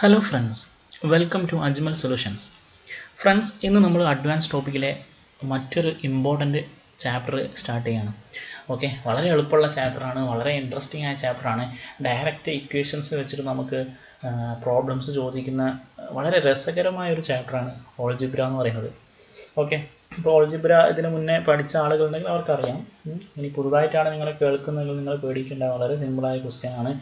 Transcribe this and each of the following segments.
Hello friends, welcome to Ajmal solutions. Friends, ഇന്ന് നമ്മൾ advance ടോപ്പിക്കിലെ മറ്റൊരു ഇമ്പോർട്ടൻ്റ് ചാപ്റ്റർ സ്റ്റാർട്ട് ചെയ്യാണ്. ഓക്കെ, വളരെ എളുപ്പമുള്ള ചാപ്റ്ററാണ്, വളരെ ഇൻട്രസ്റ്റിംഗ് ആയ ചാപ്റ്ററാണ്. ഡയറക്റ്റ് ഇക്വേഷൻസ് വെച്ചിട്ട് നമുക്ക് പ്രോബ്ലംസ് ചോദിക്കുന്ന വളരെ രസകരമായ ഒരു ചാപ്റ്ററാണ് ഓൾജിബ്ര എന്ന് പറയുന്നത്. ഓക്കെ, ഇപ്പോൾ ഓൾജിബ്ര ഇതിന് മുന്നേ പഠിച്ച ആളുകളുണ്ടെങ്കിൽ അവർക്കറിയാം. ഇനി പുതുതായിട്ടാണ് നിങ്ങൾ കേൾക്കുന്നതെങ്കിൽ നിങ്ങൾ പേടിക്കേണ്ട, വളരെ സിമ്പിളായ ക്വസ്റ്റ്യൻ ആണ്.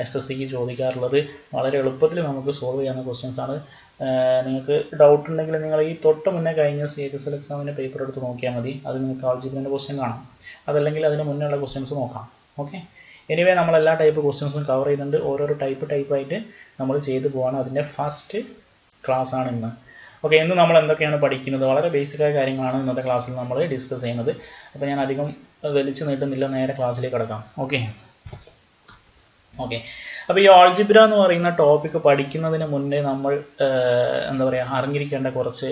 SSCക്ക് ചോദിക്കാറുള്ളത് വളരെ എളുപ്പത്തിൽ നമുക്ക് സോൾവ് ചെയ്യാവുന്ന ക്വസ്റ്റ്യൻസ് ആണ്. നിങ്ങൾക്ക് ഡൗട്ട് ഉണ്ടെങ്കിൽ നിങ്ങൾ ഈ തൊട്ട് മുന്നേ കഴിഞ്ഞ CHSL എക്സാമിൻ്റെ പേപ്പർ എടുത്ത് നോക്കിയാൽ മതി. അത് നിങ്ങൾക്ക് ആൾജിബ്രേൻ്റെ ക്വസ്റ്റ്യൻ കാണാം. അതല്ലെങ്കിൽ അതിന് മുന്നേ ഉള്ള ക്വസ്റ്റ്യൻസ് നോക്കാം. ഓക്കെ, എനിവേ നമ്മൾ എല്ലാ ടൈപ്പ് ക്വസ്റ്റ്യൻസും കവർ ചെയ്യുന്നുണ്ട്. ഓരോരോ ടൈപ്പായിട്ട് നമ്മൾ ചെയ്തു പോവാണ്. അതിൻ്റെ ഫസ്റ്റ് ക്ലാസ് ആണ് ഇന്ന്. ഓക്കെ, ഇന്ന് നമ്മൾ എന്തൊക്കെയാണ് പഠിക്കുന്നത്? വളരെ ബേസിക്കായ കാര്യങ്ങളാണ് ഇന്നത്തെ ക്ലാസ്സിൽ നമ്മൾ ഡിസ്കസ് ചെയ്യുന്നത്. അപ്പോൾ ഞാൻ അധികം വലിച്ചു നീട്ടുന്നില്ല, നേരെ ക്ലാസ്സിലേക്ക് കിടക്കാം. ഓക്കെ, അപ്പോൾ ഈ ആൾജിബ്ര എന്ന് പറയുന്ന ടോപ്പിക്ക് പഠിക്കുന്നതിന് മുന്നേ നമ്മൾ എന്താ പറയുക, അറിഞ്ഞിരിക്കേണ്ട കുറച്ച്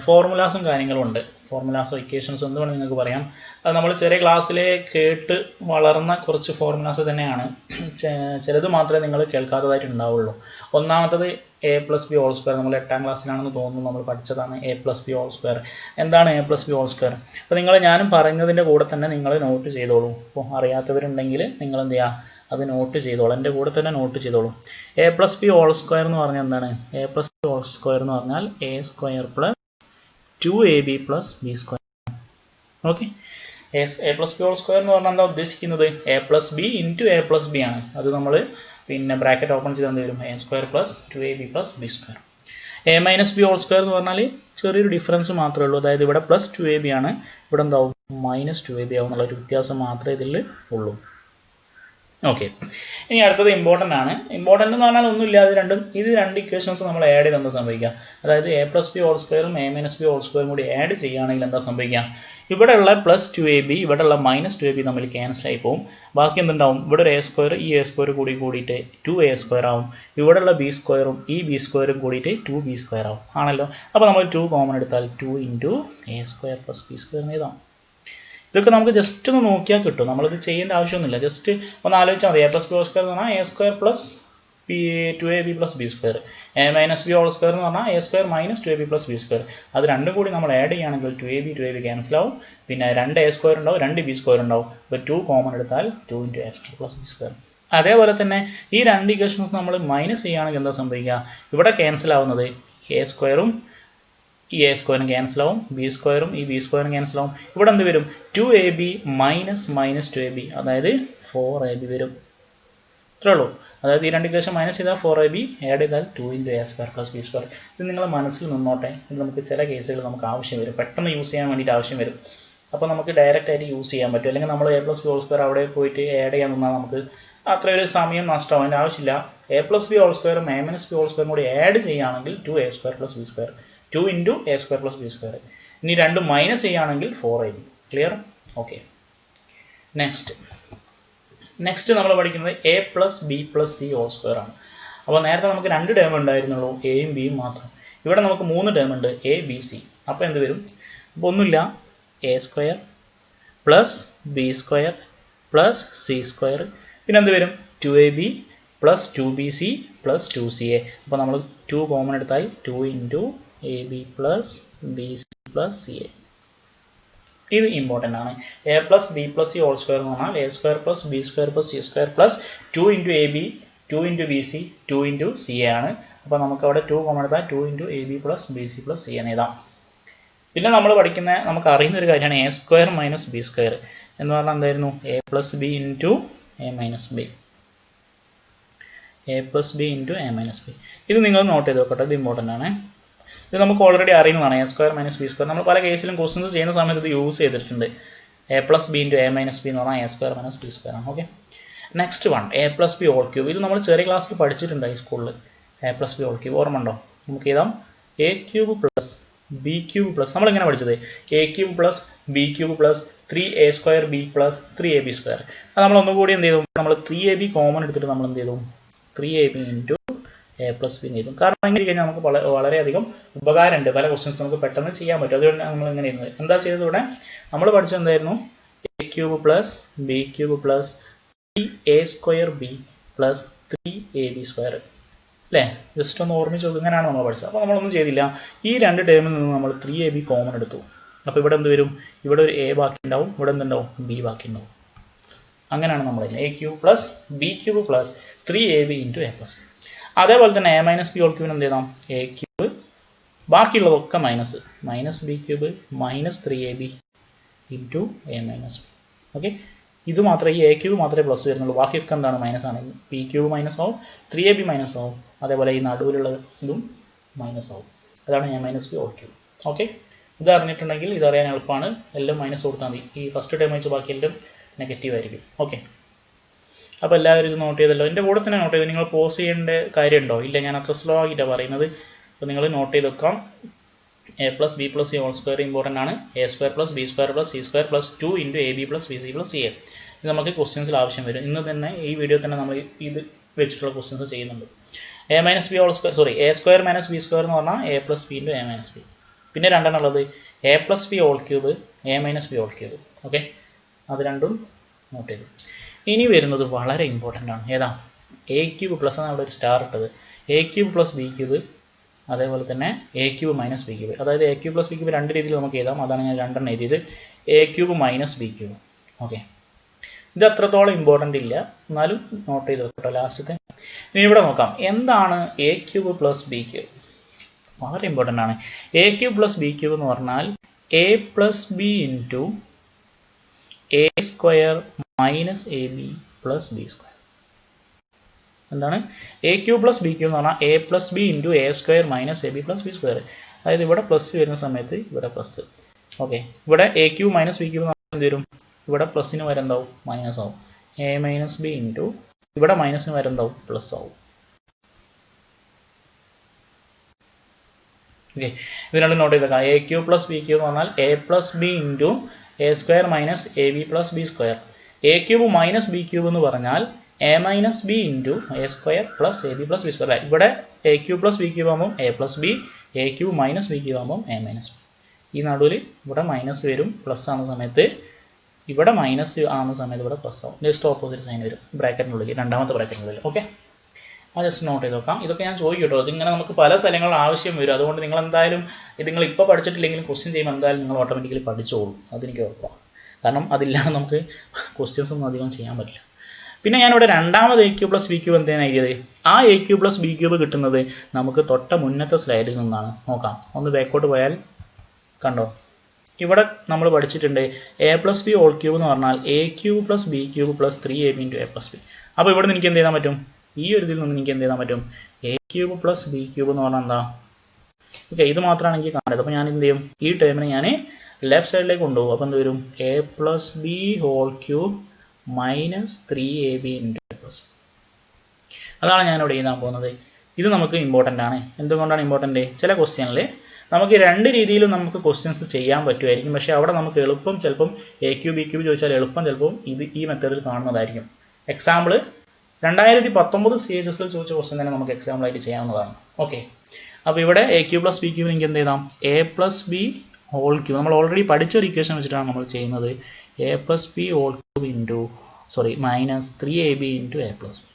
ഫോർമുലാസും കാര്യങ്ങളും ഉണ്ട്. ഫോർമുലാസോ ഇക്വേഷൻസോ എന്ത് വേണം നിങ്ങൾക്ക് പറയാം. അത് നമ്മൾ ചെറിയ ക്ലാസ്സിലെ കേട്ട് വളർന്ന കുറച്ച് ഫോർമുലാസ് തന്നെയാണ്. ചിലത് മാത്രമേ നിങ്ങൾ കേൾക്കാത്തതായിട്ട് ഉണ്ടാവുള്ളൂ. ഒന്നാമത്തത് a+b². നമ്മൾ 8ാം ക്ലാസ്സിലാണെന്ന് തോന്നുന്നു നമ്മൾ പഠിച്ചതാണ് a+b². എന്താണ് a+b²? അപ്പോൾ ഞാനും പറയുന്നതിൻ്റെ കൂടെ തന്നെ നിങ്ങൾ നോട്ട് ചെയ്തോളൂ. അപ്പോൾ അറിയാത്തവരുണ്ടെങ്കിൽ നിങ്ങൾ എന്ത് ചെയ്യുക, അത് നോട്ട് ചെയ്തോളൂ, എൻ്റെ കൂടെ തന്നെ നോട്ട് ചെയ്തോളൂ. a+b² എന്ന് പറഞ്ഞാൽ എന്താണ്? a+b² എന്ന് പറഞ്ഞാൽ a² + 2ab + b². Okay, a+b² എന്ന് പറഞ്ഞാൽ എന്താ ഉദ്ദേശിക്കുന്നത്? a+b × a+b ആണ്. അത് നമ്മൾ ബ്രാക്കറ്റ് ഓപ്പൺ ചെയ്താൽ എന്ത് വരും? a² + 2ab + b². a-b² എന്ന് പറഞ്ഞാൽ ചെറിയൊരു ഡിഫറൻസ് മാത്രമേ ഉള്ളൂ. അതായത് ഇവിടെ +2ab ആണ്, ഇവിടെ എന്താവും? -2ab ആവും എന്നുള്ള ഒരു വ്യത്യാസം മാത്രമേ ഇതിൽ ഉള്ളൂ. ഓക്കെ, ഇനി അടുത്തത് ഇമ്പോർട്ടൻ്റ് ആണ്. ഇമ്പോർട്ടൻ്റ് എന്ന് പറഞ്ഞാൽ ഒന്നുമില്ല, ഇത് രണ്ട് ഇക്വേഷൻസ് നമ്മൾ ആഡ് ചെയ്ത് എന്താ സംഭവിക്കുക? അതായത് a+b² ഉം a-b² കൂടി ആഡ് ചെയ്യുകയാണെങ്കിൽ എന്താ സംഭവിക്കുക? ഇവിടെയുള്ള +2ab ഇവിടെയുള്ള -2ab തമ്മിൽ ക്യാൻസൽ ആയി പോകും. ബാക്കി എന്തുണ്ടാവും? ഇവിടെ ഒരു a² ഈ a² കൂടിയിട്ട് 2a² ആവും. ഇവിടെയുള്ള b² ഈ b² കൂടിയിട്ട് 2b² ആവും. ആണല്ലോ. അപ്പോൾ നമ്മൾ 2 കോമൺ എടുത്താൽ 2 × a² + b² എന്ന് എഴുതാം. ഇതൊക്കെ നമുക്ക് ജസ്റ്റ് ഒന്ന് നോക്കിയാൽ കിട്ടും. നമ്മളിത് ചെയ്യേണ്ട ആവശ്യമൊന്നുമില്ല. ജസ്റ്റ് ഒന്ന് ആലോചിച്ചാൽ മതി. a+b² എന്ന് പറഞ്ഞാൽ a² + 2ab + b². a-b² എന്ന് പറഞ്ഞാൽ a² - 2ab + b². അത് രണ്ടും കൂടി നമ്മൾ ആഡ് ചെയ്യുകയാണെങ്കിൽ 2ab ക്യാൻസൽ ആവും. പിന്നെ 2a² ഉണ്ടാവും, 2b² ഉണ്ടാവും. അപ്പോൾ 2 കോമൺ എടുത്താൽ 2 × a² + b². അതേപോലെ തന്നെ ഈ രണ്ട് ഇക്വേഷൻസ് നമ്മൾ മൈനസ് ചെയ്യുകയാണെങ്കിൽ എന്താ സംഭവിക്കുക? ഇവിടെ ക്യാൻസൽ ആവുന്നത് a² ഉം ഈ a² ക്യാൻസൽ ആവും, b² ഈ b² ക്യാൻസൽ ആവും. ഇവിടെ എന്ത് വരും? 2ab - 2ab, അതായത് 4ab വരും. ഇത്രേ ഉള്ളൂ. അതായത് ഈ രണ്ട് ഇക്വേഷൻ മൈനസ് ചെയ്താൽ 4ab, ആഡ് ചെയ്താൽ 2 × a² + b². ഇത് നിങ്ങളെ മനസ്സിൽ നിന്നോട്ടെ. ഇത് നമുക്ക് ചില കേസുകൾ നമുക്ക് ആവശ്യം വരും, പെട്ടെന്ന് യൂസ് ചെയ്യാൻ വേണ്ടിയിട്ട് ആവശ്യം വരും. അപ്പോൾ നമുക്ക് ഡയറക്റ്റ് ആയിട്ട് യൂസ് ചെയ്യാൻ പറ്റും. അല്ലെങ്കിൽ നമ്മൾ a+b² അവിടെ പോയിട്ട് ആഡ് ചെയ്യാൻ നിന്നാൽ നമുക്ക് അത്രയൊരു സമയം നഷ്ടമാവും. അതിൻ്റെ ആവശ്യമില്ല. a+b² ഉം a-b² കൂടി ആഡ് ചെയ്യുകയാണെങ്കിൽ 2a² + b². 2 × a² + b². ഇനി രണ്ടും മൈനസ് ചെയ്യുകയാണെങ്കിൽ 4ab. ക്ലിയർ? ഓക്കെ, നെക്സ്റ്റ് നമ്മൾ പഠിക്കുന്നത് a+b+c² ആണ്. അപ്പോൾ നേരത്തെ നമുക്ക് 2 ടേം ഉണ്ടായിരുന്നുള്ളൂ, എയും ബിയും മാത്രം. ഇവിടെ നമുക്ക് 3 ടേം ഉണ്ട്, a, b, c. അപ്പോൾ എന്ത് വരും? അപ്പോൾ ഒന്നുമില്ല, a² + b² + c². പിന്നെ എന്ത് വരും? 2ab + 2bc + 2ca. അപ്പോൾ നമ്മൾ 2 കോമൺ എടുത്താൽ 2 × ab + bc + ca. ഇത് ഇമ്പോർട്ടൻ്റ് ആണ്. a+b+c² എന്ന് പറഞ്ഞാൽ a² + b² + c² + 2 × ab 2 × bc 2 × ca ആണ്. അപ്പോൾ നമുക്ക് അവിടെ 2 കോമൺ എടുത്താൽ 2 × ab + bc + c എന്ന് എഴുതാം. പിന്നെ നമ്മൾ പഠിക്കുന്ന നമുക്ക് അറിയുന്ന ഒരു കാര്യമാണ് a² - b² എന്ന് പറഞ്ഞാൽ എന്തായിരുന്നു? a+b × a-b. a+b × a-b. ഇത് നിങ്ങൾ നോട്ട് ചെയ്ത് വെക്കട്ടെ, ഇത് ഇമ്പോർട്ടൻ്റ് ആണ്. ഇത് നമുക്ക് ഓൾറെഡി അറിയുന്നതാണ്. a² - b². നമ്മൾ പല കേസിലും ക്വസ്റ്റ്യൻസ് ചെയ്യുന്ന സമയത്ത് ഇത് യൂസ് ചെയ്തിട്ടുണ്ട്. a+b × a-b എന്ന് പറഞ്ഞാൽ a² - b² ആണ്. Okay, next one a+b². ഇത് നമ്മൾ ചെറിയ ക്ലാസ്സിൽ പഠിച്ചിട്ടുണ്ട് ഹൈസ്കൂളിൽ. a+b², ഓർമ്മ ഉണ്ടോ? നമുക്ക് എഴുതാം a³ + b³ നമ്മളിങ്ങനെ പഠിച്ചത് a³ + b³ + 3a²b + 3ab². അത് നമ്മൾ ഒന്നുകൂടി എന്ത് ചെയ്തു? നമ്മൾ 3ab കോമൺ എടുത്തിട്ട് നമ്മൾ എന്ത് ചെയ്തു? 3ab × a+b എന്ന് എഴുതും. കാരണം ഇങ്ങനെ കഴിഞ്ഞാൽ നമുക്ക് വളരെയധികം ഉപകാരമുണ്ട്. പല ക്വസ്റ്റ്യൻസ് നമുക്ക് പെട്ടെന്ന് ചെയ്യാൻ പറ്റും. അതുകൊണ്ട് നമ്മൾ ഇങ്ങനെ ചെയ്യുന്നത്. എന്താ ചെയ്തത്? ഇവിടെ നമ്മൾ പഠിച്ചത് എന്തായിരുന്നു? a³ + b³ + 3a²b + 3ab². അല്ലേ? ജസ്റ്റ് ഒന്ന് ഓർമ്മിച്ച് നോക്കുക. ഇങ്ങനെയാണ് നമ്മൾ പഠിച്ചത്. അപ്പോൾ നമ്മളൊന്നും ചെയ്തില്ല. ഈ രണ്ട് ടേമിൽ നിന്ന് നമ്മൾ 3ab കോമൺ എടുത്തു. അപ്പോൾ ഇവിടെ എന്ത് വരും? ഇവിടെ ഒരു a ബാക്കി ഉണ്ടാവും, ഇവിടെ എന്തുണ്ടാവും? b ബാക്കി ഉണ്ടാവും. അങ്ങനെയാണ് നമ്മൾ a³ plus b³ plus 3ab into a plus. അതേപോലെ തന്നെ a മൈനസ് ബി ഹോൾ ക്യൂബിന് എന്ത് ചെയ്താം? a³ ബാക്കിയുള്ളതൊക്കെ minus b³ minus 3ab into a minus B. Okay, ഇത് മാത്രമേ ഈ a³ മാത്രമേ പ്ലസ് വരുന്നുള്ളൂ. ബാക്കിയൊക്കെ എന്താണ്? മൈനസ് ആണ്. b³ മൈനസ് ആവും, 3ab മൈനസ് ആവും, അതേപോലെ ഈ നടുവിലുള്ള ഇതും മൈനസ് ആവും. അതാണ് a minus B whole cube. Okay, ഇത് അറിഞ്ഞിട്ടുണ്ടെങ്കിൽ ഇതറിയാൻ എളുപ്പമാണ്. എല്ലാം മൈനസ് കൊടുത്താൽ മതി. ഈ ഫസ്റ്റ് ടേം വെച്ച് ബാക്കി എല്ലാം നെഗറ്റീവ് ആയിരിക്കും. ഓക്കെ, അപ്പോൾ എല്ലാവരും ഇത് നോട്ട് ചെയ്തല്ലോ. എൻ്റെ കൂടെ തന്നെ നോട്ട് ചെയ്ത്. നിങ്ങൾ പോസ് ചെയ്യേണ്ട കാര്യമുണ്ടോ? ഇല്ല, ഞാൻ അത്ര സ്ലോ ആക്കിയിട്ടാണ് പറയുന്നത്. അപ്പോൾ നിങ്ങൾ നോട്ട് ചെയ്ത് വെക്കാം. a plus B plus C whole square important ആണ്. a square plus B square plus C square plus 2 into ab plus B C plus C A. ഇത് നമുക്ക് ക്വസ്റ്റ്യൻസിൽ ആവശ്യം വരും. ഇന്ന് തന്നെ ഈ വീഡിയോ തന്നെ നമ്മൾ ഇത് വെച്ചിട്ടുള്ള ക്വസ്റ്റ്യൻസ് ചെയ്യുന്നുണ്ട്. a minus B whole square a square minus B square എന്ന് പറഞ്ഞാൽ a plus B into a minus B. പിന്നെ രണ്ടെണ്ണം ഉള്ളത് a plus B whole cube a minus B whole cube. Okay, അത് രണ്ടും നോട്ട് ചെയ്തു. ഇനി വരുന്നത് വളരെ ഇമ്പോർട്ടൻ്റ് ആണ്. ഏതാ? a³ പ്ലസ് ആണ് അവിടെ ഒരു സ്റ്റാർ ഇട്ടത്. a³ പ്ലസ് b³, അതേപോലെ തന്നെ a³ മൈനസ് b³. അതായത് a³ പ്ലസ് b³ രണ്ട് രീതിയിൽ നമുക്ക് എഴുതാം. അതാണ് ഞാൻ രണ്ടെണ്ണം എഴുതിയത്. a³ minus b³. ഓക്കെ, ഇത് അത്രത്തോളം ഇമ്പോർട്ടൻ്റ് ഇല്ല, എന്നാലും നോട്ട് ചെയ്ത് വെക്കട്ടോ ലാസ്റ്റത്തെ. ഇനി ഇവിടെ നോക്കാം, എന്താണ് a³ പ്ലസ് b³. വളരെ ഇമ്പോർട്ടൻ്റ് ആണ്. a³ പ്ലസ് b³ എന്ന് പറഞ്ഞാൽ a plus B into a square minus ab plus B square. എന്താണ്? a³ പ്ലസ് b³ എന്ന് പറഞ്ഞാൽ a plus B into a square minus ab plus B square. അതായത് ഇവിടെ plus വരുന്ന സമയത്ത് ഇവിടെ പ്ലസ്. ഓക്കെ, ഇവിടെ a³ മൈനസ് b³ എന്ന് പറഞ്ഞാൽ എന്ത് വരും? ഇവിടെ പ്ലസിന് വരെ എന്താവും? മൈനസ് ആവും. a മൈനസ് ബി ഇൻറ്റു ഇവിടെ മൈനസിന് വരെ എന്താവും? പ്ലസ് ആവും. ഓക്കെ, ഇത് രണ്ടും നോട്ട് ചെയ്തേക്കാം. a³ പ്ലസ് b³ എന്ന് പറഞ്ഞാൽ a plus B into a square minus ab plus B square. a³ minus b³ എന്ന് പറഞ്ഞാൽ a minus B into a square plus ab plus B square. ഇവിടെ a³ plus b³ ആകുമ്പോൾ a plus B, a³ minus b³ ആകുമ്പോൾ a minus B. ഈ നടുവിൽ ഇവിടെ minus വരും, plus ആവുന്ന സമയത്ത് ഇവിടെ മൈനസ് ആവുന്ന സമയത്ത് ഇവിടെ പ്ലസ് ആവും. ജസ്റ്റ് ഓപ്പോസിറ്റ് സൈൻ വരും ബ്രാക്കറ്റിനുള്ളിൽ, രണ്ടാമത്തെ ബ്രാക്കറ്റിനുള്ളിൽ. ഓക്കെ, അത് ജസ്റ്റ് നോട്ട് ചെയ്ത് നോക്കാം. ഇതൊക്കെ ഞാൻ ചോദിക്കും കേട്ടോ. ഇതിങ്ങനെ നമുക്ക് പല സ്ഥലങ്ങളിൽ ആവശ്യം വരും. അതുകൊണ്ട് നിങ്ങൾ എന്തായാലും ഇത് നിങ്ങൾ ഇപ്പോൾ പഠിച്ചിട്ടില്ലെങ്കിലും ക്വസ്റ്റ്യൻ ചെയ്യുമ്പോൾ എന്തായാലും നിങ്ങൾ ഓട്ടോമാറ്റിക്കലി പഠിച്ചോളൂ. അതെനിക്ക് ഉറപ്പാണ്. കാരണം അതില്ലാതെ നമുക്ക് ക്വസ്റ്റ്യൻസ് ഒന്നും അധികം ചെയ്യാൻ പറ്റില്ല. പിന്നെ ഞാനിവിടെ രണ്ടാമത് a³ പ്ലസ് b³ എന്താണ് എഴുതിയത്? ആ a³ പ്ലസ് b³ കിട്ടുന്നത് നമുക്ക് തൊട്ട മുന്നത്തെ സ്ലൈഡിൽ നിന്നാണ്. നോക്കാം, ഒന്ന് ബാക്കോട്ട് പോയാൽ കണ്ടോ, ഇവിടെ നമ്മൾ പഠിച്ചിട്ടുണ്ട് a plus B whole cube എന്ന് പറഞ്ഞാൽ a³ plus b³ plus 3ab into a plus B. അപ്പോൾ ഇവിടെ നിന്ന് എനിക്ക് എന്ത് ചെയ്യാൻ പറ്റും? ഈ ഒരു ഇതിൽ നിന്ന് എനിക്ക് എന്ത് ചെയ്യാൻ പറ്റും? a³ പ്ലസ് b³ എന്ന് പറഞ്ഞാൽ എന്താ? ഓക്കെ, ഇത് മാത്രമാണ് എനിക്ക് കാണേണ്ടത്. അപ്പോൾ ഞാൻ എന്ത് ചെയ്യും? ഈ ടേമിനെ ഞാൻ ലെഫ്റ്റ് സൈഡിലേക്ക് കൊണ്ടുപോകും. അപ്പോൾ എന്ത് വരും? a plus B whole cube minus 3ab into a plus. അതാണ് ഞാനിവിടെ എഴുതാൻ പോകുന്നത്. ഇത് നമുക്ക് ഇമ്പോർട്ടൻ്റ് ആണ്. എന്തുകൊണ്ടാണ് ഇമ്പോർട്ടൻ്റ്? ചില ക്വസ്റ്റ്യനിൽ നമുക്ക് രണ്ട് രീതിയിലും നമുക്ക് ക്വസ്റ്റ്യൻസ് ചെയ്യാൻ പറ്റുമായിരിക്കും. പക്ഷേ അവിടെ നമുക്ക് എളുപ്പം ചിലപ്പം a³ b³ ചോദിച്ചാൽ എളുപ്പം ചിലപ്പം ഈ മെത്തേഡിൽ കാണുന്നതായിരിക്കും. എക്സാമ്പിൾ 2019 CHSൽ ചോദിച്ച ക്വസ്റ്റ്യൻ തന്നെ നമുക്ക് എക്സാമ്പിൾ ആയിട്ട് ചെയ്യാവുന്നതാണ്. ഓക്കെ, അപ്പോൾ ഇവിടെ a³ പ്ലസ് b³ എനിക്ക് എന്ത് ചെയ്താം? a plus B whole cube. നമ്മൾ ഓൾറെഡി പഠിച്ച ഒരു ഇക്വേഷൻ വെച്ചിട്ടാണ് നമ്മൾ ചെയ്യുന്നത്. a plus B whole cube into minus 3ab into a plus B.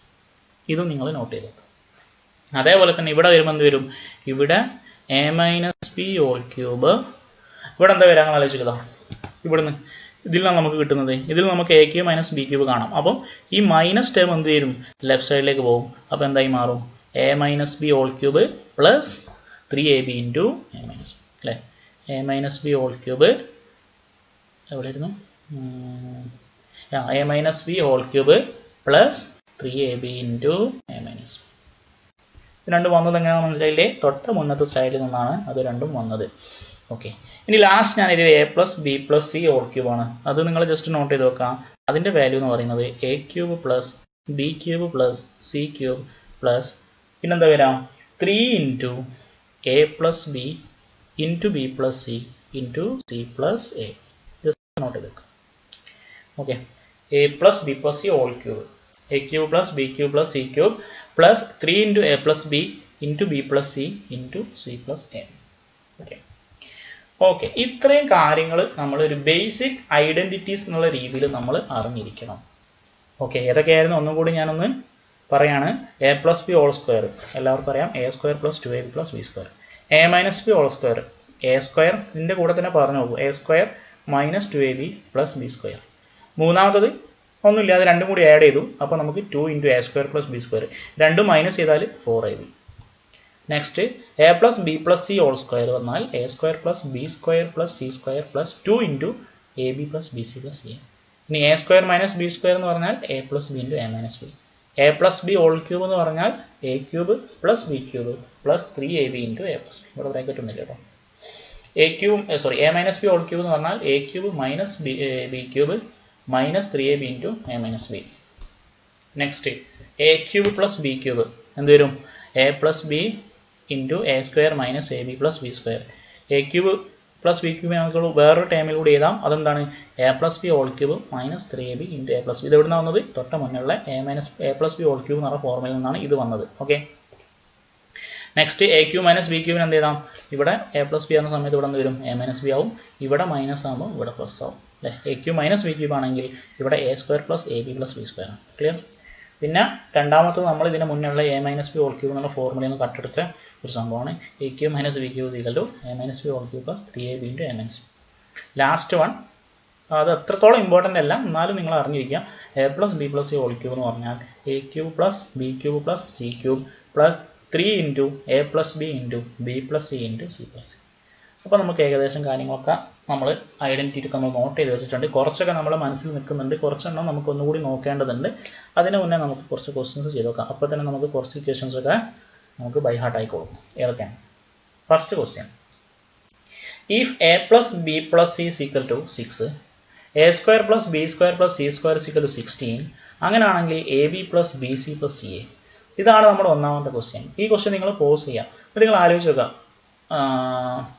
ഇതും നിങ്ങൾ നോട്ട് ചെയ്ത് വെക്കുക. അതേപോലെ തന്നെ ഇവിടെ വരുമ്പോൾ എന്ത് വരും? ഇവിടെ a minus B whole cube. ഇവിടെ എന്താ വരാൻ ആലോചിക്കുക? ഇവിടുന്ന് ഇതിൽ നിന്നാണ് നമുക്ക് കിട്ടുന്നത്. ഇതിൽ നമുക്ക് a³ മൈനസ് b³ കാണാം. അപ്പം ഈ മൈനസ് ടേം എന്ത് വരും? ലെഫ്റ്റ് സൈഡിലേക്ക് പോകും. അപ്പോൾ എന്തായി മാറും? a minus B whole cube plus 3ab into a minus B. അല്ലേ? a minus B whole cube എവിടെയായിരുന്നു? a minus B whole cube plus 3ab into a minus B. ഇത് രണ്ടും വന്നത് എങ്ങനെയാണെന്ന് മനസ്സിലായില്ലേ? തൊട്ട മുന്നത്തെ സൈഡിൽ നിന്നാണ് അത് രണ്ടും വന്നത്. ഓക്കെ, ഇനി ലാസ്റ്റ് ഞാൻ എഴുതിയത് a plus B plus C whole cube ആണ്. അത് നിങ്ങൾ ജസ്റ്റ് നോട്ട് ചെയ്ത് വെക്കാം. അതിൻ്റെ വാല്യൂ എന്ന് പറയുന്നത് a³ plus b³ plus c³ plus പിന്നെന്താ വരാം? 3 into a plus B into B plus C into C plus A. Just note ചെയ്ത് വെക്കാം. Okay, a plus B plus C whole cube, a³ plus b³ plus c³ plus 3 into a plus B into B plus C into C plus A. Okay okay, ഇത്രയും കാര്യങ്ങൾ നമ്മളൊരു basic identities എന്നുള്ള രീതിയിൽ നമ്മൾ അറിഞ്ഞിരിക്കണം. Okay, ഏതൊക്കെയായിരുന്നു ഒന്നും കൂടി ഞാനൊന്ന് പറയാണ് A plus B whole square, എല്ലാവർക്കും അറിയാം A square plus 2ab plus B square, A minus B whole square, A square ഇതിൻ്റെ കൂടെ തന്നെ പറഞ്ഞു നോക്കൂ, A square minus 2ab plus B square. മൂന്നാമത്തത് ഒന്നുമില്ല, അത് രണ്ടും കൂടി ആഡ് ചെയ്തു, അപ്പോൾ നമുക്ക് 2 into A square plus B square, രണ്ടും മൈനസ് ചെയ്താൽ 4ab. Next A plus B plus C whole square വന്നാൽ A square plus B square plus C square plus 2 into A B plus B C plus C. ഇനി A square minus B square എന്ന് പറഞ്ഞാൽ A plus B into A minus B. A plus B whole cube എന്ന് പറഞ്ഞാൽ A cube plus B cube plus 3ab into A plus B. ഇവിടെ bracket ഒന്നുമില്ല കേട്ടോ. A cube A minus B whole cube എന്ന് പറഞ്ഞാൽ A cube minus B cube minus 3ab into A minus B. Next A cube plus B cube എന്ത് വരും? A plus B into A square minus A B plus B square. A cube plus B cube നമുക്ക് വേറൊരു ടൈമിലൂടെ എഴുതാം. അതെന്താണ്? A plus B whole cube minus 3ab into A plus B. ഇത് എവിടുന്നാണ് വന്നത്? തൊട്ട മുന്നുള്ള A plus B whole cube എന്ന് പറഞ്ഞ ഫോർമുലയിൽ നിന്നാണ് ഇത് വന്നത്. Okay. Next A cube minus B ക്യൂബിന് എന്ത് ചെയ്താം? ഇവിടെ എ പ്ലസ് ബി ആകുന്ന സമയത്ത് ഇവിടെ എന്ത് വരും? എ മൈനസ് ബി ആവും. ഇവിടെ മൈനസ് ആകുമ്പോൾ ഇവിടെ പ്ലസ് ആവും അല്ലേ? A cube minus B cube ആണെങ്കിൽ ഇവിടെ A square plus A B plus B square ആണ്. ക്ലിയർ? പിന്നെ രണ്ടാമത്തത് നമ്മൾ ഇതിന് മുന്നുള്ള A minus B whole cube എന്നുള്ള ഫോർമുലയിൽ നിന്ന് കട്ടെടുത്ത ഒരു സംഭവമാണ് A cube minus B cube equal to A minus B whole cube plus 3ab into A minus B. Last one അത് എത്രത്തോളം ഇമ്പോർട്ടൻ്റ് അല്ല, എന്നാലും നിങ്ങൾ അറിഞ്ഞിരിക്കുക. A plus B plus C whole cube എന്ന് പറഞ്ഞാൽ A cube plus B cube plus C cube plus 3 into A plus B into B plus C into C plus C. അപ്പോൾ നമുക്ക് ഏകദേശം കാര്യങ്ങളൊക്കെ നമ്മൾ ഐഡൻറ്റിറ്റി ഒക്കെ നമ്മൾ നോട്ട് ചെയ്ത് വെച്ചിട്ടുണ്ട്. കുറച്ചൊക്കെ നമ്മുടെ മനസ്സിൽ നിൽക്കുന്നുണ്ട്, കുറച്ചെണ്ണം നമുക്ക് ഒന്നുകൂടി നോക്കേണ്ടതുണ്ട്. അതിന് മുന്നേ നമുക്ക് കുറച്ച് ക്വസ്റ്റ്യൻസ് ചെയ്ത് നോക്കാം. അപ്പോൾ തന്നെ നമുക്ക് കുറച്ച് ഇക്വേഷൻസ് ഒക്കെ നമുക്ക് ബൈ ഹാർട്ട് ആയിക്കോളും. ഏതൊക്കെയാണ്? First question, if A plus B plus C is equal to 6, A square plus B square plus C square is equal to 16, അങ്ങനെയാണെങ്കിൽ A B plus B C plus C A. ഇതാണ് നമ്മുടെ ഒന്നാമത്തെ question. ഈ question നിങ്ങൾ pose ചെയ്യുക. അപ്പോൾ നിങ്ങൾ ആലോചിച്ച് നോക്കുക.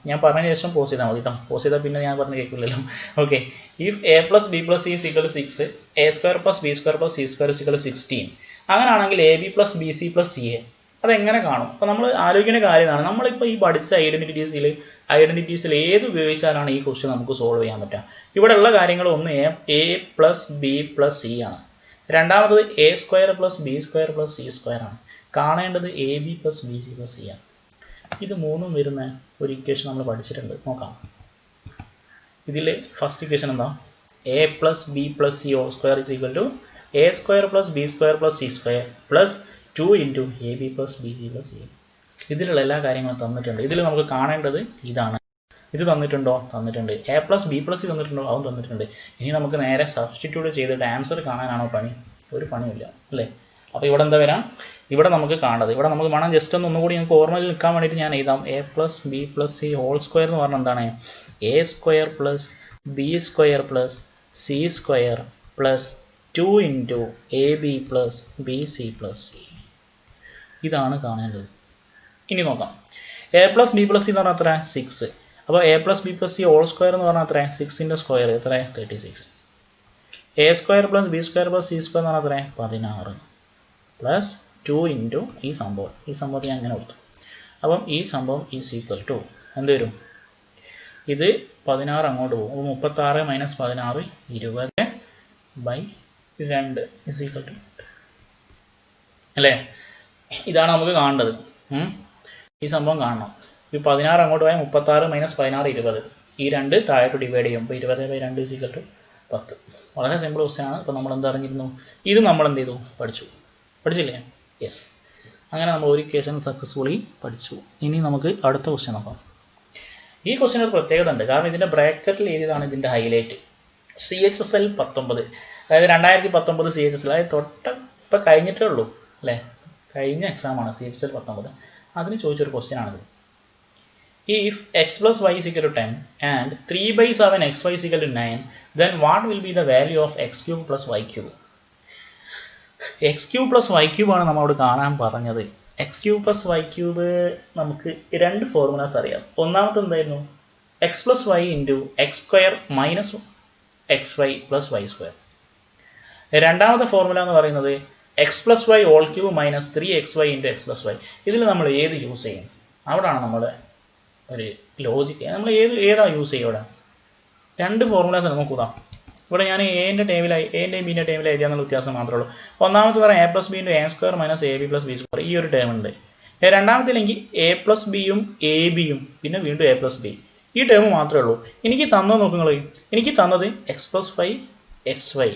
ഞാൻ പറഞ്ഞതിന് ശേഷം പോസ് ചെയ്താൽ മതി കേട്ടോ. പോസ് ചെയ്താൽ പിന്നെ ഞാൻ പറഞ്ഞ് കേൾക്കില്ലല്ലോ. Okay. If A plus B plus C is equal to 6, A square plus B square plus C square is equal to 16, അങ്ങനെയാണെങ്കിൽ A B plus B C plus C A. അതെങ്ങനെ കാണും? അപ്പോൾ നമ്മൾ ആലോചിക്കേണ്ട കാര്യമാണ്. നമ്മളിപ്പോൾ ഈ പഠിച്ച ഐഡൻറ്റിറ്റീസിൽ ഏത് ഉപയോഗിച്ചാലാണ് ഈ ക്വസ്റ്റ്യൻ നമുക്ക് സോൾവ് ചെയ്യാൻ പറ്റുക? ഇവിടെ ഉള്ള കാര്യങ്ങൾ ഒന്ന് A plus B plus C ആണ്. രണ്ടാമത്തത് A square plus B square plus C square ആണ്. കാണേണ്ടത് A B plus B C plus C ആണ്. ഇത് മൂന്നും വരുന്ന ഒരു ഇക്വേഷൻ നമ്മൾ പഠിച്ചിട്ടുണ്ട്. നോക്കാം. ഇതിൽ ഫസ്റ്റ് ഇക്വേഷൻ എന്താ? A plus B plus C whole square is equal to A square plus B square plus C square plus 2 into A B plus B C plus C. ഇതിലുള്ള എല്ലാ കാര്യങ്ങളും തന്നിട്ടുണ്ട്. ഇതിൽ നമുക്ക് കാണേണ്ടത് ഇതാണ്. ഇത് തന്നിട്ടുണ്ടോ? തന്നിട്ടുണ്ട്. A plus B plus C തന്നിട്ടുണ്ടോ? അതും തന്നിട്ടുണ്ട്. ഇനി നമുക്ക് നേരെ സബ്സ്റ്റിറ്റ്യൂട്ട് ചെയ്തിട്ട് ആൻസർ കാണാനാണോ പണി? ഒരു പണിയില്ല അല്ലേ? അപ്പോൾ ഇവിടെ എന്താ വരാം? ഇവിടെ നമുക്ക് കാണേണ്ടത്, ഇവിടെ നമുക്ക് വേണം ജസ്റ്റ് ഒന്നുകൂടി നമുക്ക് ഓർമ്മയിൽ നിൽക്കാൻ വേണ്ടിയിട്ട് ഞാൻ എഴുതാം. A plus B plus C whole square എന്ന് പറഞ്ഞാൽ എന്താണ്? A square plus B square plus C square plus 2 into A B plus B C plus C. ഇതാണ് കാണേണ്ടത്. ഇനി നോക്കാം. A plus B plus C എന്ന് പറഞ്ഞാൽ എത്ര? 6. അപ്പോൾ A plus B plus C whole square എന്ന് പറഞ്ഞാൽ എത്ര? 6ൻ്റെ സ്ക്വയർ എത്ര? 36. A square plus B square plus C square എന്ന് പറഞ്ഞാൽ എത്ര? 16 പ്ലസ് 2 ഇൻറ്റു ഈ സംഭവത്തെ ഞാൻ അങ്ങനെ കൊടുത്തു. അപ്പം ഈ സംഭവം ഈസ് ഈക്വൽ ടു എന്ത് വരും? ഇത് 16 അങ്ങോട്ട് പോകും. അപ്പോൾ 36 മൈനസ് 16 20/2 ഈസ് ഈക്വൽ ടു അല്ലേ? ഇതാണ് നമുക്ക് കാണേണ്ടത്. ഈ സംഭവം കാണണം. ഈ 16 അങ്ങോട്ട് പോയാൽ 36 മൈനസ് 16 20. ഈ 2 താഴോട്ട് ഡിവൈഡ് ചെയ്യുമ്പോൾ 20/2 ഈസ് ഈക്വൽ ടു 10. വളരെ സിമ്പിൾ ക്വസ്റ്റ്യൻ ആണ്. അപ്പോൾ നമ്മൾ എന്താ അറിഞ്ഞിരുന്നു? ഇത് നമ്മൾ എന്ത് ചെയ്തു? പഠിച്ചില്ലേ? യെസ്. അങ്ങനെ നമ്മൾ ഒരു ഇക്വേഷൻ സക്സസ്ഫുള്ളി പഠിച്ചു. ഇനി നമുക്ക് അടുത്ത ക്വസ്റ്റ്യൻ നോക്കാം. ഈ ക്വസ്റ്റ്യൻ ഒരു പ്രത്യേകത ഉണ്ട്. കാരണം ഇതിൻ്റെ ബ്രാക്കറ്റിൽ എഴുതിയതാണ് ഇതിൻ്റെ ഹൈലൈറ്റ്. CHSL 19, അതായത് 2019 CHSL, അതായത് ഇപ്പം കഴിഞ്ഞിട്ടേ ഉള്ളൂ അല്ലേ? കഴിഞ്ഞ എക്സാമാണ് CHSL 19. അതിന് ചോദിച്ചൊരു ക്വസ്റ്റ്യൻ ആണിത്. If x plus y is equal to 10 and 3/7 xy is equal to 9, then what will be the value of x cube plus y cube? x cube plus y cube ആണ് നമ്മളോട് കാണാൻ പറഞ്ഞത്. x cube plus y cube നമുക്ക് രണ്ട് formulas അറിയാം. ഒന്നാമത്തെ എന്തായിരുന്നു? x plus y into x square minus xy plus y square. രണ്ടാമത്തെ ഫോർമുല എന്ന് പറയുന്നത് x plus y whole cube minus 3xy into x plus y. ഇതിൽ നമ്മൾ ഏത് യൂസ് ചെയ്യും? അവിടാണ് നമ്മൾ ഒരു ലോജിക്ക്. നമ്മൾ ഏതാ യൂസ് ചെയ്യുക? ഇവിടെ രണ്ട് ഫോർമുലാസ് നമുക്ക് കൂടാം. ഇവിടെ ഞാൻ എന്റെ ടേബിളായി എൻ്റെയും ബിൻ്റെ ടേബിൾ എഴുതിയാന്നുള്ള വ്യത്യാസം മാത്രമേ ഉള്ളൂ. ഒന്നാമത്തെ പറയാം A plus B into A square minus A B plus B square, ഈ ഒരു ടേം ഉണ്ട്. രണ്ടാമത്തിലെങ്കിൽ എ പ്ലസ് ബിയും എ ബിയും പിന്നെ വീണ്ടും എ പ്ലസ് ബി, ഈ ടേം മാത്രമേ ഉള്ളൂ. എനിക്ക് തന്നത് നോക്കുക, എനിക്ക് തന്നത് എക്സ് പ്ലസ് 5 എക്സ് വൈ,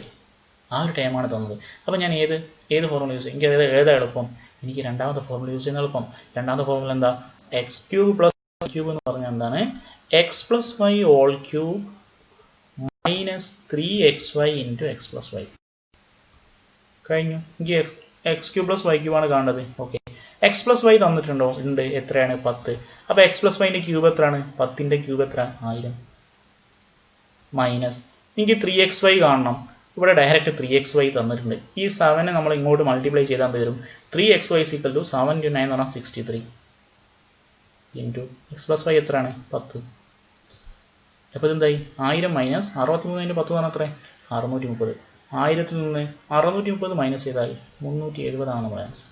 ആ ഒരു ടൈമാണ് തന്നത്. അപ്പോൾ ഞാൻ ഏത് ഫോർമുല യൂസ് ചെയ്യും? എനിക്ക് ഏതാ എളുപ്പം? എനിക്ക് രണ്ടാമത്തെ ഫോർമുല യൂസ് ചെയ്യുന്ന എളുപ്പം. രണ്ടാമത്തെ ഫോർമുല എന്താ? എക്സ് ക്യൂബ് പ്ലസ് ക്യൂബ് എന്ന് പറഞ്ഞാൽ എന്താണ്? X plus 5 whole cube minus 3xy into X plus 5 കഴിഞ്ഞു. എനിക്ക് X cube plus Y cube ആണ് കാണേണ്ടത്. ഓക്കെ, എക്സ് പ്ലസ് വൈ തന്നിട്ടുണ്ടോ? ഉണ്ട്. എത്രയാണ്? 10. അപ്പോൾ എക്സ് പ്ലസ് വൈൻ്റെ ക്യൂബ് എത്രയാണ്? 10ൻ്റെ ക്യൂബ് എത്ര? 1000 മൈനസ് എനിക്ക് 3xy കാണണം. ഇവിടെ ഡയറക്റ്റ് 3xy തന്നിട്ടുണ്ട്. ഈ 7 നമ്മൾ ഇങ്ങോട്ട് മൾട്ടിപ്ലൈ ചെയ്താൽ വരും 3xy ഈക്വൽ ടു 7 × 9 എന്ന് പറഞ്ഞാൽ 63 ഇൻറ്റു എക്സ് പ്ലസ് വൈ എത്രയാണ്? 10. അപ്പോൾ ഇതെന്തായി? 1000 മൈനസ് 63 × 10 എന്ന് പറഞ്ഞാൽ എത്ര? 630. 1000 നിന്ന് 630 മൈനസ് ചെയ്താൽ 370 ആണ് നമ്മുടെ ആൻസർ.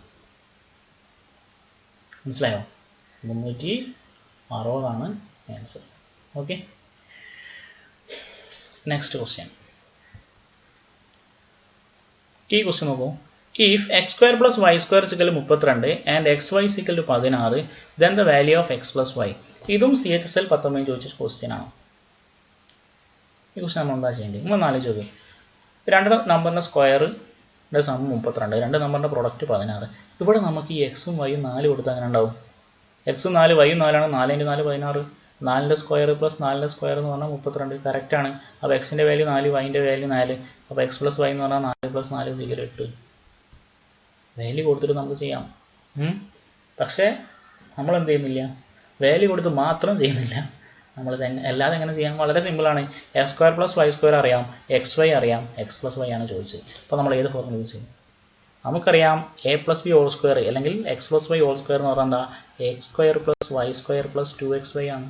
മനസ്സിലായോ? 360 ആണ് ആൻസർ. Okay, next question. ഈ ക്വസ്റ്റ്യൻ നോക്കൂ. If X square plus Y square equal to 32 and X Y equal to 16 then the value of X plus Y. ഇതും CHSL 19 ചോദിച്ച ക്വസ്റ്റ്യൻ ആണ്. ഈ ക്വസ്റ്റ്യൻ നമ്മൾ എന്താ ചെയ്യേണ്ടത്? നമ്മൾ നാല് ചോദ്യം. രണ്ട് നമ്പറിൻ്റെ സ്ക്വയറിൻ്റെ സം 32, രണ്ട് നമ്പറിൻ്റെ പ്രൊഡക്റ്റ് 16. ഇവിടെ നമുക്ക് ഈ എക്സും വൈയും 4 കൊടുത്താൽ അങ്ങനെ ഉണ്ടാവും. എക്സും 4 വൈയും 4 ആണ്. 4 × 4 16. 4ൻ്റെ സ്ക്വയർ പ്ലസ് 4ൻ്റെ സ്ക്വയർ എന്ന് പറഞ്ഞാൽ 32. കറക്റ്റാണ്. അപ്പോൾ എക്സിൻ്റെ വാല്യൂ 4, വൈൻ്റെ വാല്യൂ 4. അപ്പോൾ എക്സ് പ്ലസ് വൈ എന്ന് പറഞ്ഞാൽ 4 + 4 = 8. വാല്യൂ കൊടുത്തിട്ട് നമുക്ക് ചെയ്യാം. പക്ഷേ നമ്മൾ എന്ത് ചെയ്യുന്നില്ല? വാല്യൂ കൊടുത്ത് മാത്രം ചെയ്യുന്നില്ല. നമ്മൾ അല്ലാതെ എങ്ങനെ ചെയ്യാം? വളരെ സിമ്പിളാണ്. X square plus Y square അറിയാം, എക്സ് വൈ അറിയാം, എക്സ് പ്ലസ് വൈ ആണ് ചോദിച്ചത്. അപ്പോൾ നമ്മൾ ഏത് ഫോർമുല യൂസ് ചെയ്യും? നമുക്കറിയാം A plus B whole square അല്ലെങ്കിൽ X plus Y whole square എന്ന് പറഞ്ഞാൽ എന്താ? X square plus Y square plus 2xy ആണ്.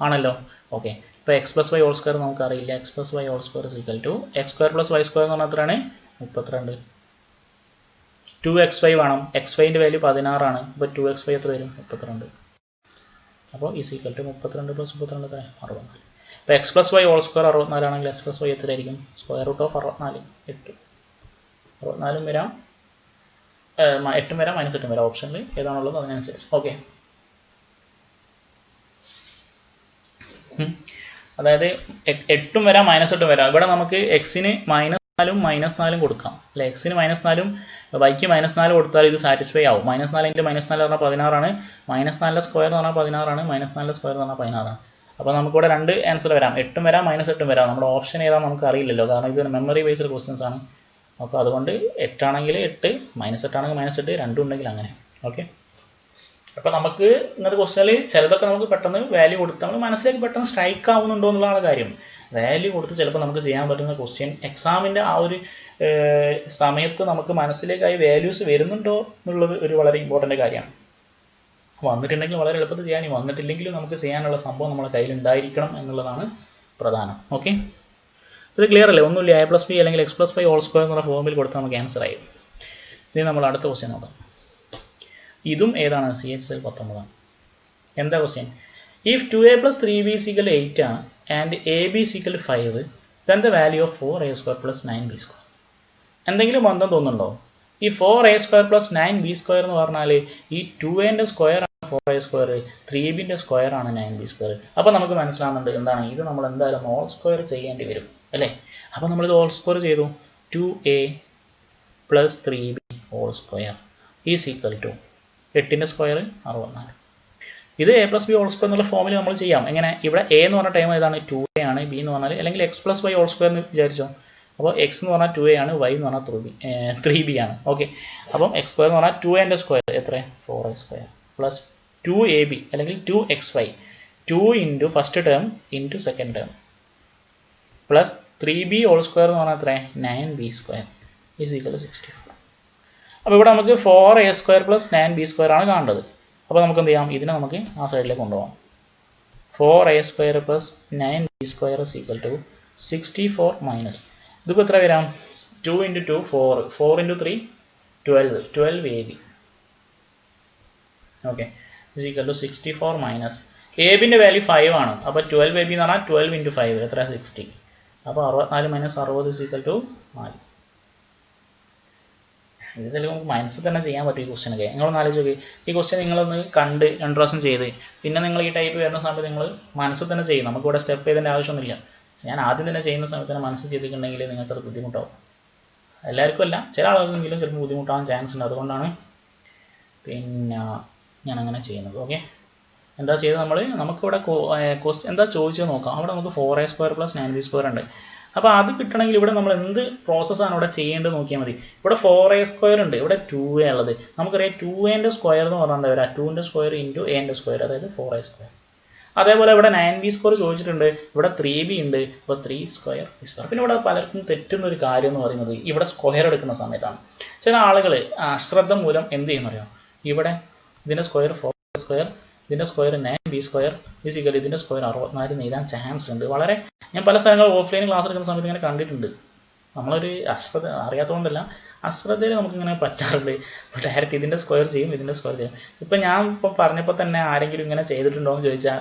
ആണല്ലോ. ഓക്കെ, ഇപ്പോൾ X plus Y whole square നമുക്കറിയില്ല. X plus Y whole square equal to X square plus Y square എന്ന് പറഞ്ഞാൽ എത്രയാണ്? 32. 2xy വേണം. എക്സ് വൈൻ്റെ വാല്യൂ 16 ആണ്. അപ്പോൾ 2xy എത്ര വരും? 32. അപ്പോൾ ഈസ് ഈക്വൽ ടു 32 + 32 എത്ര? 64. ഇപ്പോൾ X plus Y whole square 64 ആണെങ്കിൽ എക്സ് പ്ലസ് വൈ എത്രയായിരിക്കും? Square root of 64 8. 64 വരാം, 8 വരാം, -8 വരാം. ഓപ്ഷനിൽ ഏതാണുള്ളത് അതിനനുസരിച്ച്. ഓക്കെ, അതായത് 8 വരാം, -8 വരാം. ഇവിടെ നമുക്ക് എക്സിന് -4ഉം -4ഉം കൊടുക്കാം അല്ലെ? എക്സിന് -4ഉം വൈക്ക് -4 കൊടുത്താൽ ഇത് സാറ്റിസ്ഫൈ ആവും. -4 × -4 പറഞ്ഞാൽ 16 ആണ്. -4ൻ്റെ സ്ക്വയർ എന്ന് പറഞ്ഞാൽ 16 ആണ്. -4ൻ്റെ സ്ക്വയർ എന്ന് പറഞ്ഞാൽ 16 ആണ്. അപ്പോൾ നമുക്കിവിടെ രണ്ട് ആൻസർ വരാം. 8 വരാം, -8 വരാം. നമ്മുടെ ഓപ്ഷൻ ഏതാണെന്ന് നമുക്ക് അറിയില്ലല്ലോ, കാരണം ഇത് മെമ്മറി ബേസ്ഡ് ക്വസ്റ്റ്യൻസ് ആണ്. അപ്പോൾ അതുകൊണ്ട് 8 ആണെങ്കിൽ 8, -8 ആണെങ്കിൽ -8, രണ്ടും ഉണ്ടെങ്കിൽ അങ്ങനെ. ഓക്കെ, അപ്പോൾ നമുക്ക് ഇന്നത്തെ ക്വസ്റ്റ്യനിൽ ചിലതൊക്കെ നമുക്ക് പെട്ടെന്ന് വാല്യൂ കൊടുത്ത് നമ്മൾ മനസ്സിലേക്ക് പെട്ടെന്ന് സ്ട്രൈക്ക് ആവുന്നുണ്ടോ എന്നുള്ളതാണ് കാര്യം. വാല്യൂ കൊടുത്ത് ചിലപ്പോൾ നമുക്ക് ചെയ്യാൻ പറ്റുന്ന ക്വസ്റ്റ്യൻ എക്സാമിൻ്റെ ആ ഒരു സമയത്ത് നമുക്ക് മനസ്സിലേക്കായി വാല്യൂസ് വരുന്നുണ്ടോ എന്നുള്ളത് ഒരു വളരെ ഇമ്പോർട്ടൻ്റ് കാര്യമാണ്. വന്നിട്ടുണ്ടെങ്കിൽ വളരെ എളുപ്പത്തിൽ ചെയ്യാൻ, വന്നിട്ടില്ലെങ്കിലും നമുക്ക് ചെയ്യാനുള്ള സംഭവം നമ്മുടെ കയ്യിൽ ഉണ്ടായിരിക്കണം എന്നുള്ളതാണ് പ്രധാനം. ഓക്കെ, ഇത് ക്ലിയർ അല്ലേ? ഒന്നുമില്ല. എ പ്ലസ് ബി അല്ലെങ്കിൽ X plus Y whole square എന്നുള്ള ഫോമിൽ കൊടുത്താൽ നമുക്ക് ആൻസർ ആയി. ഇനി നമ്മൾ അടുത്ത ക്വസ്റ്റ്യൻ നോക്കാം. ഇതും ഏതാണ്? CHSL 19 ആണ്. എന്താ ക്വസ്റ്റ്യൻ? ഇഫ് 2a + 3b = 8 ആണ് and ab = 5 then the value of 4a² + 9b². എന്തെങ്കിലും ബന്ധം തോന്നുന്നുണ്ടോ? ഈ 4a² + 9b² എന്ന് പറഞ്ഞാൽ ഈ 2aൻ്റെ സ്ക്വയർ ആണ് 4a², 3bൻ്റെ സ്ക്വയർ ആണ് 9b². അപ്പോൾ നമുക്ക് മനസ്സിലാവുന്നുണ്ട് എന്താണ് ഇത്? നമ്മൾ എന്തായാലും ഹോൾ സ്ക്വയർ ചെയ്യേണ്ടി വരും അല്ലേ? അപ്പോൾ നമ്മളിത് ഹോൾ സ്ക്വയർ ചെയ്തു. 2a + 3b whole square is equal to 8ൻ്റെ സ്ക്വയർ 64. ഇത് a + b ഹോൾ സ്ക്വയർ എന്നുള്ള ഫോമിൽ നമ്മൾ ചെയ്യാം. എങ്ങനെ? ഇവിടെ a എന്ന് പറഞ്ഞ ടൈം ഏതാണ്? 2a ആണ്. b എന്ന് പറഞ്ഞാൽ അല്ലെങ്കിൽ X plus Y whole square എന്ന് വിചാരിച്ചോ. അപ്പോൾ എക്സ് എന്ന് പറഞ്ഞാൽ 2a ആണ്, y എന്ന് പറഞ്ഞാൽ 3b ആണ്. ഓക്കെ, അപ്പം എക്സ് സ്ക്വയർ എന്ന് പറഞ്ഞാൽ 2aൻ്റെ സ്ക്വയർ എത്ര? 4a² പ്ലസ് 2ab അല്ലെങ്കിൽ 2xy 2 × first term × second term plus 3b whole square എന്ന് പറഞ്ഞാൽ എത്ര? 9b² is equal to 64. അപ്പോൾ ഇവിടെ നമുക്ക് 4a² + 9b² ആണ് കാണേണ്ടത്. അപ്പോൾ നമുക്ക് എന്ത് ചെയ്യാം? ഇതിനെ നമുക്ക് ആ സൈഡിലേക്ക് കൊണ്ടുപോകാം. 4a² + 9b² is equal to 64 minus ഇതിപ്പോൾ എത്ര വരാം? 2 × 2 4, 4 × 3 12, 12ab. Okay, is equal to 64 minus abൻ്റെ വാല്യൂ 5 ആണ്. അപ്പോൾ 12ab എന്ന് പറഞ്ഞാൽ 12 × 5 എത്ര? 60. അപ്പോൾ 64 മൈനസ് 60 ഈക്വൽ ടു 4. ഇത് ചിലപ്പോൾ നമുക്ക് മനസ്സിൽ തന്നെ ചെയ്യാൻ പറ്റും ഈ ക്വസ്റ്റ്യനൊക്കെ. നിങ്ങളൊന്ന് ആലോചിച്ച് നോക്കി, ഈ ക്വസ്റ്റ്യൻ നിങ്ങളൊന്ന് കണ്ട് 2 പ്രാവശ്യം ചെയ്ത് പിന്നെ നിങ്ങൾ ഈ ടൈപ്പ് വരുന്ന സമയത്ത് നിങ്ങൾ മനസ്സിൽ തന്നെ ചെയ്യും. നമുക്കിവിടെ സ്റ്റെപ്പ് ചെയ്തതിൻ്റെ ആവശ്യമൊന്നുമില്ല. ഞാൻ ആദ്യം തന്നെ ചെയ്യുന്ന സമയത്ത് തന്നെ മനസ്സിൽ ചെയ്തിട്ടുണ്ടെങ്കിൽ നിങ്ങൾക്കത് ബുദ്ധിമുട്ടാവും. എല്ലാവർക്കും അല്ല, ചില ആളുകൾക്കെങ്കിലും ചിലപ്പോൾ ബുദ്ധിമുട്ടാവാൻ ചാൻസ് ഉണ്ട്. അതുകൊണ്ടാണ് പിന്നെ ഞാൻ അങ്ങനെ ചെയ്യുന്നത്. ഓക്കെ, എന്താ ചെയ്തത് നമുക്കിവിടെ ക്വസ്റ്റ്യൻ എന്താ ചോദിച്ചത് നോക്കാം. അവിടെ നമുക്ക് 4a² + 9b² ഉണ്ട്. അപ്പോൾ അത് കിട്ടണമെങ്കിൽ ഇവിടെ നമ്മൾ എന്ത് പ്രോസസ്സാണ് ഇവിടെ ചെയ്യേണ്ടത് നോക്കിയാൽ മതി. ഇവിടെ 4a² ഉണ്ട്, ഇവിടെ 2a ഉള്ളത്. നമുക്കറിയാം 2a സ്ക്വയർ എന്ന് പറഞ്ഞാൽ എന്താ വരിക, 2 സ്ക്വയർ ഇൻറ്റു a സ്ക്വയർ, അതായത് 4a². അതേപോലെ ഇവിടെ 9b² ചോദിച്ചിട്ടുണ്ട്, ഇവിടെ 3b ഉണ്ട്, അപ്പോൾ 3 സ്ക്വയർ b സ്ക്വയർ. പിന്നെ ഇവിടെ പലർക്കും തെറ്റുന്ന ഒരു കാര്യം എന്ന് പറയുന്നത് ഇവിടെ സ്ക്വയർ എടുക്കുന്ന സമയത്താണ്. ചില ആളുകൾ അശ്രദ്ധ മൂലം എന്ത് ചെയ്യുന്നറിയോ, ഇവിടെ ഇതിൻ്റെ സ്ക്വയർ 4a², ഇതിൻ്റെ സ്ക്വയർ 9b² ഫിസിക്കൽ, ഇതിൻ്റെ സ്ക്വയർ 64 എഴുതാൻ ചാൻസ് ഉണ്ട്. വളരെ ഞാൻ പല സ്ഥലങ്ങളിൽ ഓഫ്ലൈൻ ക്ലാസ് എടുക്കുന്ന സമയത്ത് ഇങ്ങനെ കണ്ടിട്ടുണ്ട്. നമ്മളൊരു അശ്രദ്ധ അറിയാത്തതുകൊണ്ടല്ല, അശ്രദ്ധയിൽ നമുക്കിങ്ങനെ പറ്റാറുണ്ട്. അപ്പോൾ ഡയറക്റ്റ് ഇതിൻ്റെ സ്ക്വയർ ചെയ്യും, ഇതിൻ്റെ സ്ക്വയർ ചെയ്യും. ഇപ്പം ഞാൻ ഇപ്പോൾ പറഞ്ഞപ്പോൾ തന്നെ ആരെങ്കിലും ഇങ്ങനെ ചെയ്തിട്ടുണ്ടോ എന്ന് ചോദിച്ചാൽ,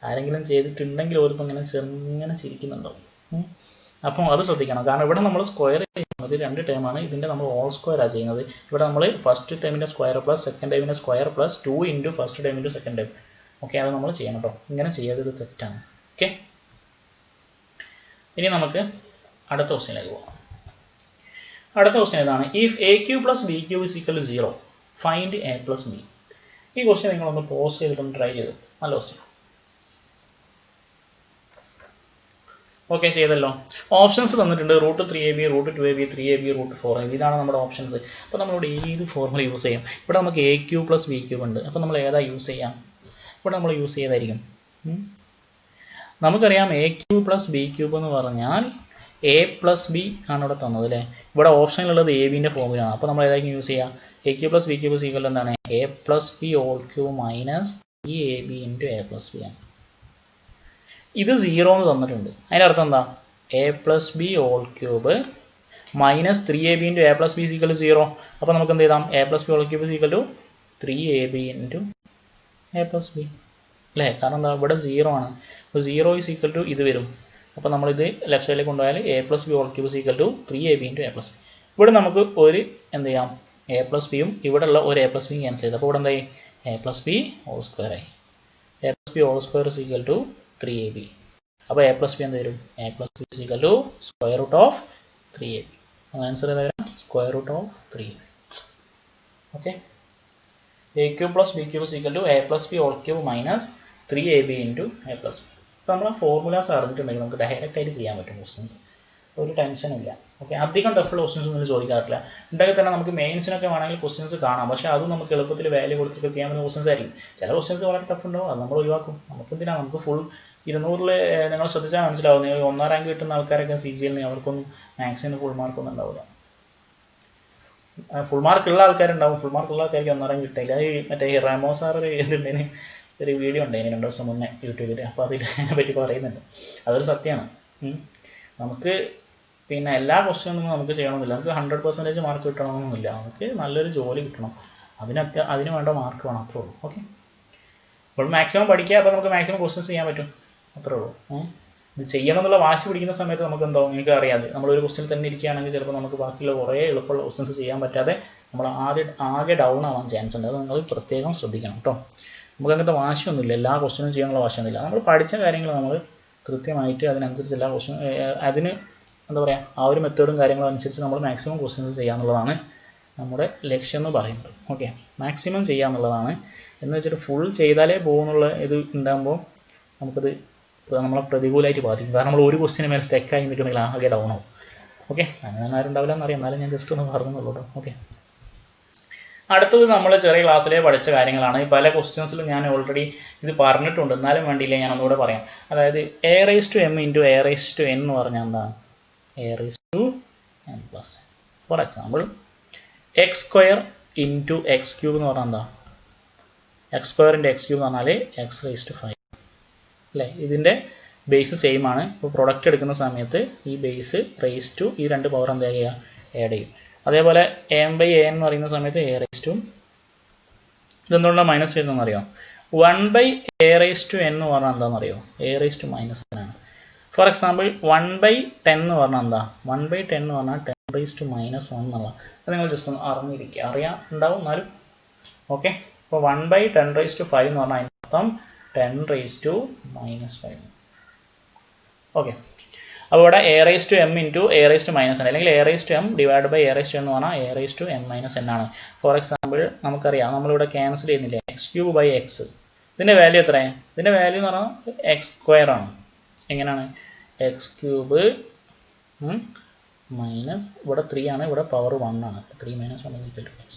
ആരെങ്കിലും ചെയ്തിട്ടുണ്ടെങ്കിൽ ഓർക്കും ഇങ്ങനെ ചെറുങ്ങനെ ചിരിക്കുന്നുണ്ടാവും. അപ്പം അത് ശ്രദ്ധിക്കണം. കാരണം ഇവിടെ നമ്മൾ സ്ക്വയർ ചെയ്യുന്നത് 2 ടേമാണ്, ഇതിൻ്റെ നമ്മൾ ഹോൾ സ്ക്വയറാണ് ചെയ്യുന്നത്. ഇവിടെ നമ്മൾ ഫസ്റ്റ് ടൈമിൻ്റെ സ്ക്വയർ പ്ലസ് സെക്കൻഡ് ടൈമിൻ്റെ square plus 2 into first time into second time. Okay, അത് നമ്മൾ ചെയ്യണം കേട്ടോ. ഇങ്ങനെ ചെയ്യാത്തത് തെറ്റാണ്. ഓക്കെ, ഇനി നമുക്ക് അടുത്ത ക്വസ്റ്റ്യനിലേക്ക് പോകാം. അടുത്ത ക്വസ്റ്റ്യൻ ഏതാണ്? If a³ + b³ = 0 find a + b. ഈ ക്വസ്റ്റ്യൻ നിങ്ങളൊന്ന് പോസ് ചെയ്തിട്ടൊന്ന് ട്രൈ ചെയ്തു. നല്ല ക്വസ്റ്റ്യൻ. ഓക്കെ, ചെയ്തല്ലോ. ഓപ്ഷൻസ് തന്നിട്ടുണ്ട്, √3ab, √2ab, 3ab, √4ab. ഇതാണ് നമ്മുടെ ഓപ്ഷൻസ്. അപ്പോൾ നമ്മളിവിടെ ഏത് ഫോർമുല യൂസ് ചെയ്യാം? ഇവിടെ നമുക്ക് a³ + b³ ഉണ്ട്. അപ്പോൾ നമ്മൾ ഏതാ യൂസ് ചെയ്യാം? ഇവിടെ നമ്മൾ യൂസ് ചെയ്തായിരിക്കും. നമുക്കറിയാം a³ + b³ എന്ന് പറഞ്ഞാൽ a + b ആണ് ഇവിടെ തന്നത് അല്ലേ. ഇവിടെ ഓപ്ഷനിലുള്ളത് a bൻ്റെ ഫോർമുലയാണ്. അപ്പോൾ നമ്മൾ ഏതായിരിക്കും യൂസ് ചെയ്യുക? a³ + b³ എന്താണ്? a + b³ minus 3ab into a + b ആണ്. ഇത് 0 എന്ന് തന്നിട്ടുണ്ട്. അതിൻ്റെ അർത്ഥം എന്താ? a + b³ minus 3ab into a + b = 0. അപ്പോൾ നമുക്ക് എന്ത് ചെയ്താം? a + b³ = 3ab into a + b അല്ലേ. കാരണം എന്താ, ഇവിടെ 0 ആണ്. അപ്പോൾ 0 = ഇത് വരും. അപ്പോൾ നമ്മളിത് ലെഫ്റ്റ് സൈഡിലേക്ക് കൊണ്ടുപോയാൽ a + b³ = 3ab into a + b. ഇവിടെ നമുക്ക് ഒരു എന്ത് ചെയ്യാം, a + b യും ഇവിടെ ഉള്ള ഒരു a + b ക്യാൻസൽ ചെയ്ത്, അപ്പോൾ ഇവിടെ എന്തായി? a + b² ആയി. a + b² = 3ab. അപ്പോൾ a + b എന്ത് വരും? a + b = √3ab. ആൻസർ ഏതാ വരാം? √3ab. Okay, a³ + b³ = a + b³ minus 3ab into a + b. അപ്പോൾ നമ്മൾ ഫോർമുലാസ് അറിഞ്ഞിട്ടുണ്ടെങ്കിൽ നമുക്ക് ഡയറക്റ്റ് ആയിട്ട് ചെയ്യാൻ പറ്റും ക്വസ്റ്റ്യൻസ്. ഒരു ടെൻഷനും ഇല്ല. ഓക്കെ, അധികം ടഫുള്ള ക്വസ്റ്റ്യൻസ് ഒന്നും ചോദിക്കാറില്ല. ഉണ്ടെങ്കിൽ തന്നെ നമുക്ക് മെയിൻസിനൊക്കെ വേണമെങ്കിൽ ക്വസ്റ്റ്യൻസ് കാണാം. പക്ഷേ അതും നമുക്ക് എളുപ്പത്തിൽ വാല്യൂ കൊടുത്തിട്ട് ചെയ്യാൻ പറ്റുന്ന ക്വസ്റ്റ്യൻസ് ആയിരിക്കും. ചില ക്വസ്റ്റ്യൻസ് വളരെ ടഫ് ഉണ്ടാവും, അത് നമ്മൾ ഒഴിവാക്കും. നമുക്കെന്തിനാണ്, നമുക്ക് ഫുൾ 200-ൽ നിങ്ങൾ ശ്രദ്ധിച്ചാൽ മനസ്സിലാവും. 1ാം റാങ്ക് കിട്ടുന്ന ആൾക്കാരൊക്കെ CGL അവർക്കൊന്നും മാത്സിന് ഫുൾ മാർക്കൊന്നും ഉണ്ടാവില്ല. ഫുൾ മാർക്ക് ഉള്ള ആൾക്കാരുണ്ടാവും, ഫുൾ മാർക്ക് ഉള്ള ആൾക്കാർക്ക് 1ാം റാങ്ക് കിട്ടില്ല. ഈ മറ്റേ റമോ സാർ ഇതുണ്ടേന് ഒരു വീഡിയോ ഉണ്ടായിന് 2 ദിവസം മുന്നേ യൂട്യൂബിൽ. അപ്പോൾ അതിൽ അതിനെ പറ്റി പറയുന്നുണ്ട്. അതൊരു സത്യമാണ്. നമുക്ക് പിന്നെ എല്ലാ ക്വസ്റ്റ്യനും നമുക്ക് ചെയ്യണമെന്നില്ല. നമുക്ക് 100% മാർക്ക് കിട്ടണമെന്നൊന്നുമില്ല. നമുക്ക് നല്ലൊരു ജോലി കിട്ടണം, അതിന് വേണ്ട മാർക്ക് വേണം, അത്രേ ഉള്ളൂ. ഓക്കെ, അപ്പോൾ മാക്സിമം പഠിക്കുക. അപ്പോൾ നമുക്ക് മാക്സിമം ക്വസ്റ്റ്യൻസ് ചെയ്യാൻ പറ്റും, അത്രേ ഉള്ളൂ. ഇത് ചെയ്യണം എന്നുള്ള വാശി പിടിക്കുന്ന സമയത്ത് നമുക്ക് എന്താവും, നിങ്ങൾക്ക് അറിയാതെ നമ്മളൊരു ക്വസ്റ്റ്യൻ തന്നെ ഇരിക്കുകയാണെങ്കിൽ ചിലപ്പോൾ നമുക്ക് ബാക്കിയുള്ള കുറേ എളുപ്പമുള്ള ക്വസ്റ്റ്യൻസ് ചെയ്യാൻ പറ്റാതെ നമ്മൾ ആകെ ഡൗൺ ആവാൻ ചാൻസ് ഉണ്ട്. അത് നിങ്ങൾ പ്രത്യേകം ശ്രദ്ധിക്കണം കേട്ടോ. നമുക്ക് അങ്ങനത്തെ വാശിയൊന്നുമില്ല, എല്ലാ ക്വസ്റ്റ്യനും ചെയ്യാനുള്ള വാശിയൊന്നുമില്ല. നമ്മൾ പഠിച്ച കാര്യങ്ങൾ നമ്മൾ കൃത്യമായിട്ട് അതിനനുസരിച്ച് എല്ലാ ക്വസ്റ്റ്യൻ അതിന് എന്താ പറയുക, ആ ഒരു മെത്തേഡും കാര്യങ്ങളും അനുസരിച്ച് നമ്മൾ മാക്സിമം ക്വസ്റ്റ്യൻസ് ചെയ്യാന്നുള്ളതാണ് നമ്മുടെ ലക്ഷ്യം എന്ന് പറയുന്നത്. ഓക്കെ, മാക്സിമം ചെയ്യാന്നുള്ളതാണ്. എന്ന് വെച്ചിട്ട് ഫുൾ ചെയ്താലേ പോകുന്നുള്ള ഇത് ഉണ്ടാകുമ്പോൾ നമുക്കത് നമ്മളെ പ്രതികൂലമായിട്ട് ബാധിക്കും. കാരണം നമ്മൾ ഒരു ക്വസ്റ്റ്യന് മേലെ സ്റ്റെക്കായി നിൽക്കണമെങ്കിൽ ആകെ ഡൗൺ ആവും. ഓക്കെ, അങ്ങനെ ആരും ഉണ്ടാവില്ല എന്നറിയാം, എന്നാലും ഞാൻ ജസ്റ്റ് ഒന്ന് പറഞ്ഞുള്ളൂ കേട്ടോ. ഓക്കെ, അടുത്തത് നമ്മൾ ചെറിയ ക്ലാസ്സിലെ പഠിച്ച കാര്യങ്ങളാണ്. പല ക്വസ്റ്റ്യൻസിലും ഞാൻ ഓൾറെഡി ഇത് പറഞ്ഞിട്ടുണ്ട്, എന്നാലും വേണ്ടിയില്ല, ഞാൻ ഒന്നുകൂടെ പറയാം. അതായത് a⁻m × a⁻n എന്ന് പറഞ്ഞാൽ എന്താണ്? a⁻n+. For example x² × x³ എന്ന് പറഞ്ഞാൽ എന്താ? x² × x³ എന്ന് പറഞ്ഞാൽ x⁵5 അല്ലേ. ഇതിൻ്റെ ബേസ് സെയിം ആണ്. ഇപ്പോൾ പ്രൊഡക്റ്റ് എടുക്കുന്ന സമയത്ത് ഈ ബേസ് ഈ 2 പവർ എന്താ ചെയ്യുക, ആഡ് ചെയ്യും. അതേപോലെ a/an എന്ന് പറയുന്ന സമയത്ത് a⁻, ഇതെന്തുകൊണ്ടാണ് മൈനസ് വരുന്നതെന്ന് അറിയാം? 1/a⁻n എന്ന് പറഞ്ഞാൽ എന്താണെന്ന് അറിയോ? a⁻−n ആണ്. ഫോർ എക്സാമ്പിൾ 1/10 എന്ന് പറഞ്ഞാൽ എന്താ? 1/10 എന്ന് പറഞ്ഞാൽ 10⁻⁻1 എന്നുള്ള. അത് നിങ്ങൾ ജസ്റ്റ് ഒന്ന് അറിഞ്ഞിരിക്കുക, അറിയാൻ ഉണ്ടാവും എന്നാലും. ഓക്കെ, അപ്പോൾ 1/10⁵5 എന്ന് പറഞ്ഞാൽ അതിൻ്റെ അർത്ഥം 10⁻⁻5. ഓക്കെ, അപ്പോൾ ഇവിടെ a⁻m ഇൻറ്റു a⁻n അല്ലെങ്കിൽ a⁻m ഡിവൈഡ് ബൈ a⁻n എന്ന് പറഞ്ഞാൽ a⁻m-n ആണ്. ഫോർ എക്സാമ്പിൾ നമുക്കറിയാം, നമ്മളിവിടെ ക്യാൻസൽ ചെയ്യുന്നില്ലേ, x³ x. ഇതിൻ്റെ വാല്യൂ എത്രയാണ്? ഇതിൻ്റെ വാല്യൂ എന്ന് പറഞ്ഞാൽ x² ആണ്. എങ്ങനെയാണ്? x³ മൈനസ് ഇവിടെ 3 ആണ്, ഇവിടെ പവർ 1 ആണ്. 3 - 1 = x.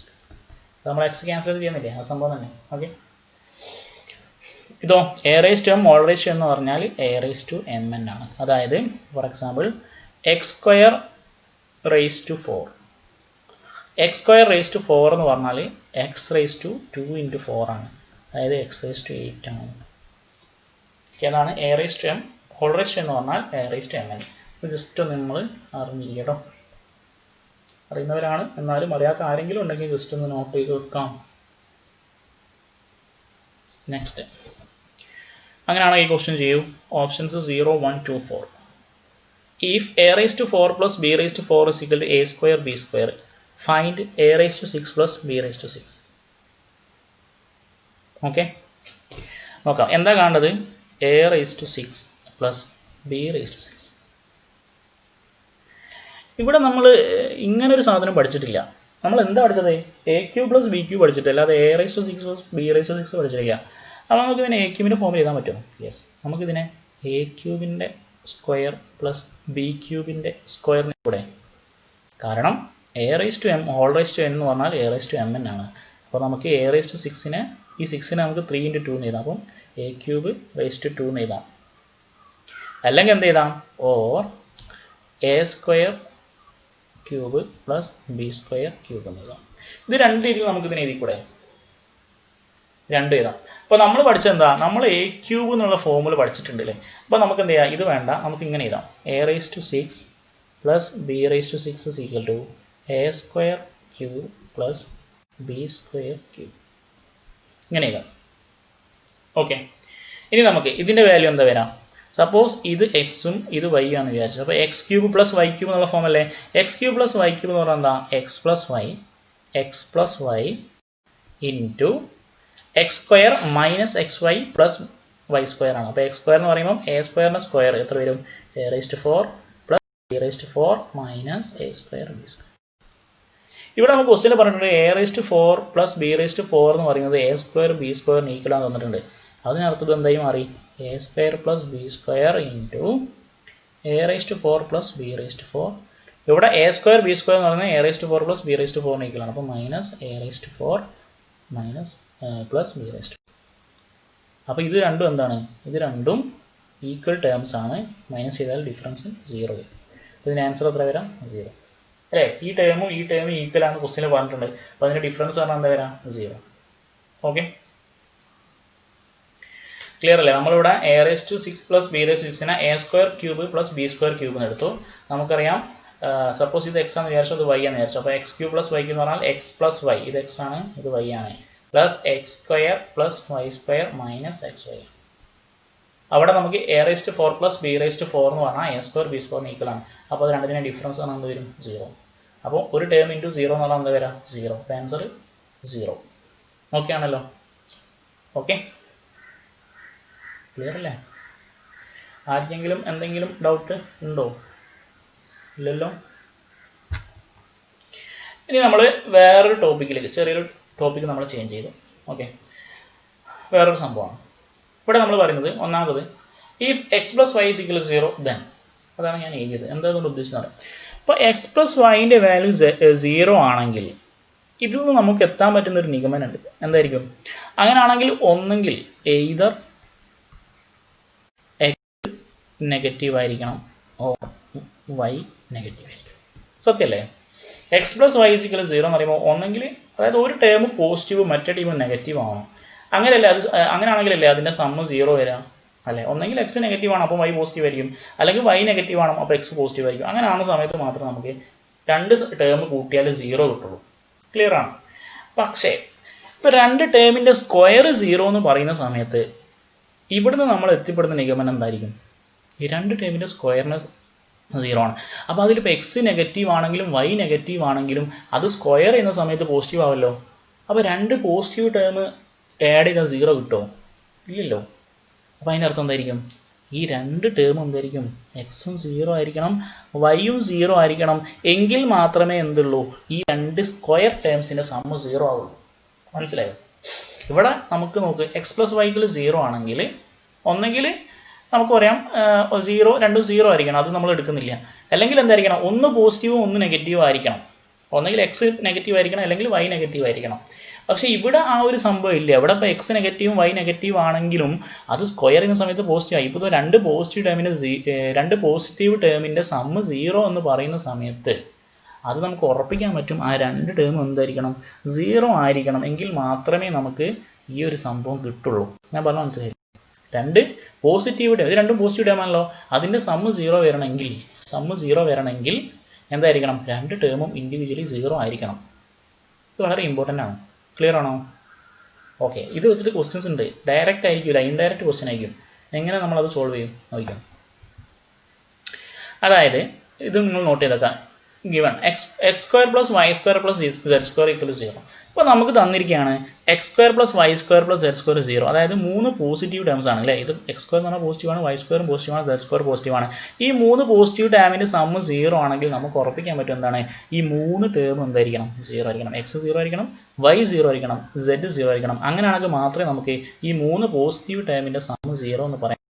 നമ്മൾ x ക്യാൻസൽ ചെയ്യുന്നില്ലേ, ആ സംഭവം തന്നെ. ഓക്കെ, ഇതോ a⁻m ഓൾറേഷ്യോ എന്ന് പറഞ്ഞാൽ a⁻mn ആണ്. അതായത് for example x² raised to 4. x² raised to 4 എന്ന് പറഞ്ഞാൽ x² 2 × 4 ആണ്. അതായത് x⁸ ആണ്. ഏതാണ്? a⁻m ഹോൾ റേഷ്യോ എന്ന് പറഞ്ഞാൽ a⁻mn. ജസ്റ്റ് നിങ്ങൾ അറിഞ്ഞിരിക്കട്ടോ. അറിയുന്നവരാണ്, എന്നാലും അറിയാത്ത ആരെങ്കിലും ഉണ്ടെങ്കിൽ ജസ്റ്റ് ഒന്ന് നോട്ട് ചെയ്ത് വെക്കാം. നെക്സ്റ്റ്, അങ്ങനെയാണ് ഈ ക്വസ്റ്റ്യൻ ചെയ്യൂ. Options 0, 1, 2, 4. If a⁴ + b⁴ = a² b², find a⁶ + b⁶. Okay, നോക്കാം. എന്താ കാണേണ്ടത്? a⁶ + b⁶. ഇവിടെ നമ്മൾ ഇങ്ങനൊരു സാധനം പഠിച്ചിട്ടില്ല. നമ്മൾ എന്താ പഠിച്ചത്? a³ + b³ പഠിച്ചിട്ട്, അല്ലാതെ a⁶ + b⁶ പഠിച്ചിട്ടില്ല. അപ്പോൾ നമുക്ക് ഇതിനെ a³ ഫോം എഴുതാൻ പറ്റുമോ? യെസ്, നമുക്കിതിനെ a³ സ്ക്വയർ പ്ലസ് b³ സ്ക്വയറിന് കൂടെ. കാരണം a⁻m ഹോൾ റേഷ്യോ എന്ന് പറഞ്ഞാൽ a⁻mn ആണ്. അപ്പോൾ നമുക്ക് a⁶ ഈ 6നെ നമുക്ക് 3 × 2 എന്ന് എഴുതാം. അപ്പം a³ എന്ന് എഴുതാം. അല്ലെങ്കിൽ എന്ത് എഴുതാം? Or a² cube plus b² cube എന്ന് എഴുതാം. ഇത് രണ്ട് രീതിയിൽ നമുക്ക് ഇതിനെ എഴുതി കൂടെ, രണ്ട് എഴുതാം. അപ്പോൾ നമ്മൾ പഠിച്ചത് എന്താ? നമ്മൾ a³ എന്നുള്ള ഫോമുല പഠിച്ചിട്ടുണ്ടല്ലേ. അപ്പോൾ നമുക്ക് എന്ത് ചെയ്യാം? ഇത് വേണ്ട, നമുക്ക് ഇങ്ങനെ എഴുതാം. a⁶ + b⁶ = a² + b² ഇങ്ങനെ എഴുതാം. ഓക്കെ, ഇനി നമുക്ക് ഇതിൻ്റെ വാല്യൂ എന്താ വരാം? സപ്പോസ് ഇത് എക്സും ഇത് വൈ ആണെന്ന് വിചാരിച്ചു. അപ്പോൾ x³ + y³ എന്നുള്ള ഫോം അല്ലേ. x³ + y³ എന്ന് പറഞ്ഞാൽ എന്താ? x + y into x² - xy + y² ആണ്. അപ്പോൾ x² എന്ന് പറയുമ്പോൾ a² സ്ക്വയർ എത്ര വരും? a⁴ + b⁴ - a² b². ഇവിടെ നമുക്ക് ക്വസ്റ്റ്യൻ പറഞ്ഞിട്ടുണ്ട് a⁴ + b⁴ എന്ന് പറയുന്നത് a² b² ഈക്വൽ ആണെന്ന് തന്നിട്ടുണ്ട്. അതിനർത്ഥം എന്തായി മാറി? a² + b² into a⁴ + b⁴. ഇവിടെ a² b² എന്ന് പറയുന്നത് a⁴ + b⁴ ഈക്വൽ ആണ്. അപ്പോൾ -a⁴ - b⁴. അപ്പോൾ ഇത് രണ്ടും എന്താണ്? ഇത് രണ്ടും ഈക്വൽ ടേംസ് ആണ്. മൈനസ് ചെയ്താൽ ഡിഫറൻസ് 0 വരും. അപ്പോൾ ഇതിന് ആൻസർ എത്ര വരാം? 0 അല്ലേ. ഈ ടേമും ഈക്വൽ ആണെന്ന് ക്വസ്റ്റ്യൻ പറഞ്ഞിട്ടുണ്ട്. അപ്പോൾ അതിൻ്റെ ഡിഫറൻസ് പറഞ്ഞാൽ എന്താ വരാം? 0. ഓക്കെ, ക്ലിയർ അല്ലേ? നമ്മളിവിടെ a⁶ + b⁶ a² + b² എന്ന് എടുത്തു. നമുക്കറിയാം സപ്പോസ് ഇത് x ആണെന്ന് വിചാരിച്ചു, അത് y ആണെന്ന് വിചാരിച്ചു. അപ്പോൾ x³ + y³ എന്ന് പറഞ്ഞാൽ x + y, ഇത് x ആണ്, ഇത് y ആണ്, പ്ലസ് x² + y² - xy. അവിടെ നമുക്ക് a⁴ + b⁴ എന്ന് പറഞ്ഞാൽ a² b² ഈക്വൽ ആണ്. അപ്പോൾ അത് രണ്ടിൻ്റെ ഡിഫറൻസ് ആണ് എന്ത് വരും? 0. അപ്പോൾ ഒരു ടേം ഇൻറ്റു 0 എന്ന് പറഞ്ഞാൽ എന്താ വരാം? 0. അപ്പോൾ ആൻസർ 0. ഓക്കെ ആണല്ലോ. ഓക്കെ, ക്ലിയർ അല്ലേ? ആർക്കെങ്കിലും എന്തെങ്കിലും ഡൗട്ട് ഉണ്ടോ? ഇല്ലല്ലോ. ഇനി നമ്മൾ വേറൊരു ടോപ്പിക്കിലേക്ക്, ചെറിയൊരു ടോപ്പിക്ക് നമ്മൾ ചേഞ്ച് ചെയ്തു. ഓക്കെ, വേറൊരു സംഭവമാണ് ഇവിടെ നമ്മൾ പറയുന്നത്. ഒന്നാമത് ഇഫ് x + y = 0 ദെൻ, അതാണ് ഞാൻ എഴുതിയത്. എന്താ കൊണ്ട് ഉദ്ദേശിച്ചത് പറയാം. ഇപ്പോൾ x + yൻ്റെ വാല്യൂ 0 ആണെങ്കിൽ ഇതിൽ നിന്ന് നമുക്ക് എത്താൻ പറ്റുന്ന ഒരു നിഗമനം ഉണ്ട്. എന്തായിരിക്കും? അങ്ങനെയാണെങ്കിൽ ഒന്നെങ്കിൽ എയ്തർ x നെഗറ്റീവ് ആയിരിക്കണം ഓർ y നെഗറ്റീവ് ആയിരിക്കണം. സത്യമല്ലേ? x + y = 0 എന്ന് പറയുമ്പോൾ ഒന്നെങ്കിൽ, അതായത് ഒരു ടേം പോസിറ്റീവ് മറ്റേ ടീം നെഗറ്റീവ് ആവണം. അങ്ങനെയല്ലേ? അങ്ങനെയാണെങ്കിലല്ലേ അതിൻ്റെ സമ്മ് 0 വരാം അല്ലേ? ഒന്നെങ്കിൽ x നെഗറ്റീവ് ആണ്, അപ്പോൾ y പോസിറ്റീവ് ആയിരിക്കും, അല്ലെങ്കിൽ y നെഗറ്റീവ് ആണ്, അപ്പോൾ x പോസിറ്റീവ് ആയിരിക്കും. അങ്ങനെയാണ് സമയത്ത് മാത്രം നമുക്ക് രണ്ട് ടേം കൂട്ടിയാൽ 0 കിട്ടുള്ളൂ. ക്ലിയർ ആണ്? പക്ഷേ ഇപ്പോൾ രണ്ട് ടേമിൻ്റെ സ്ക്വയർ 0 എന്ന് പറയുന്ന സമയത്ത് ഇവിടുന്ന് നമ്മൾ എത്തിപ്പെടുന്ന നിഗമനം എന്തായിരിക്കും? ഈ രണ്ട് ടേമിൻ്റെ സ്ക്വയറിന് 0 ആണ്. അപ്പോൾ അതിലിപ്പോൾ എക്സ് നെഗറ്റീവ് ആണെങ്കിലും വൈ നെഗറ്റീവ് ആണെങ്കിലും അത് സ്ക്വയർ ചെയ്യുന്ന സമയത്ത് പോസിറ്റീവ് ആവുമല്ലോ. അപ്പോൾ രണ്ട് പോസിറ്റീവ് ടേം ആഡ് ചെയ്താൽ 0 കിട്ടുമോ? ഇല്ലല്ലോ. അപ്പോൾ അതിൻ്റെ അർത്ഥം എന്തായിരിക്കും? ഈ രണ്ട് ടേം എന്തായിരിക്കും? എക്സും 0 ആയിരിക്കണം, വൈയും 0 ആയിരിക്കണം. എങ്കിൽ മാത്രമേ എന്തുള്ളൂ? ഈ രണ്ട് സ്ക്വയർ ടേംസിൻ്റെ സമ്മ് 0 ആവുള്ളൂ. മനസ്സിലായോ? ഇവിടെ നമുക്ക് നോക്ക്, എക്സ് പ്ലസ് വൈക്കിൽ 0 ആണെങ്കിൽ ഒന്നെങ്കിൽ നമുക്ക് പറയാം 0 രണ്ടും 0 ആയിരിക്കണം, അത് നമ്മൾ എടുക്കുന്നില്ല. അല്ലെങ്കിൽ എന്തായിരിക്കണം? ഒന്ന് പോസിറ്റീവും ഒന്ന് നെഗറ്റീവും ആയിരിക്കണം. ഒന്നെങ്കിൽ എക്സ് നെഗറ്റീവ് ആയിരിക്കണം, അല്ലെങ്കിൽ വൈ നെഗറ്റീവ് ആയിരിക്കണം. പക്ഷേ ഇവിടെ ആ ഒരു സംഭവം ഇല്ല. ഇവിടെ ഇപ്പോൾ എക്സ് നെഗറ്റീവും വൈ നെഗറ്റീവ് ആണെങ്കിലും അത് സ്ക്വയർ ചെയ്യുന്ന സമയത്ത് പോസിറ്റീവ് ആയി. ഇപ്പോൾ രണ്ട് പോസിറ്റീവ് ടേമിൻ്റെ സമ്മ് 0 എന്ന് പറയുന്ന സമയത്ത് അത് നമുക്ക് ഉറപ്പിക്കാൻ പറ്റും, ആ രണ്ട് ടേമും എന്തായിരിക്കണം? 0 ആയിരിക്കണം. എങ്കിൽ മാത്രമേ നമുക്ക് ഈ ഒരു സംഭവം കിട്ടുള്ളൂ. ഞാൻ പറഞ്ഞ മനസ്സിലായി? രണ്ട് പോസിറ്റീവ് ടേം, ഇത് രണ്ടും പോസിറ്റീവ് ടേം ആണല്ലോ, അതിൻ്റെ സമ്മ് 0 വരണമെങ്കിൽ എന്തായിരിക്കണം? രണ്ട് ടേമും ഇൻഡിവിജ്വലി 0 ആയിരിക്കണം. ഇത് വളരെ ഇമ്പോർട്ടൻ്റ് ആണ്. ക്ലിയർ ആണോ? ഓക്കെ. ഇത് വെച്ചിട്ട് ക്വസ്റ്റ്യൻസ് ഉണ്ട്. ഡയറക്റ്റ് ആയിരിക്കില്ല, ഇൻഡയറക്റ്റ് ക്വസ്റ്റ്യൻ ആയിരിക്കും. എങ്ങനെ നമ്മളത് സോൾവ് ചെയ്യും നോക്കാം. അതായത് ഇത് നിങ്ങൾ നോട്ട് ചെയ്തേക്കാം. given x square plus y square plus z square equal to 0. അപ്പോൾ നമുക്ക് തന്നിരിക്കുകയാണ് x square plus y square plus z square 0. അതായത് മൂന്ന് പോസിറ്റീവ് ടേംസ് ആണ് അല്ലേ. ഇത് x square എന്ന് പറഞ്ഞാൽ പോസിറ്റീവ് ആണ്, y square പോസിറ്റീവ് ആണ്, z square പോസിറ്റീവ് ആണ്. ഈ മൂന്ന് പോസിറ്റീവ് ടേമിൻ്റെ സമ്മ് 0 ആണെങ്കിൽ നമുക്ക് ഉറപ്പിക്കാൻ പറ്റും എന്താണ്? ഈ മൂന്ന് ടേം എന്തായിരിക്കണം? 0 ആയിരിക്കണം. x 0 ആയിരിക്കണം, y 0 ആയിരിക്കണം, z 0 ആയിരിക്കണം. അങ്ങനെയാണെങ്കിൽ മാത്രമേ നമുക്ക് ഈ മൂന്ന് പോസിറ്റീവ് ടേമിൻ്റെ സമ്മ് 0 എന്ന് പറയാം.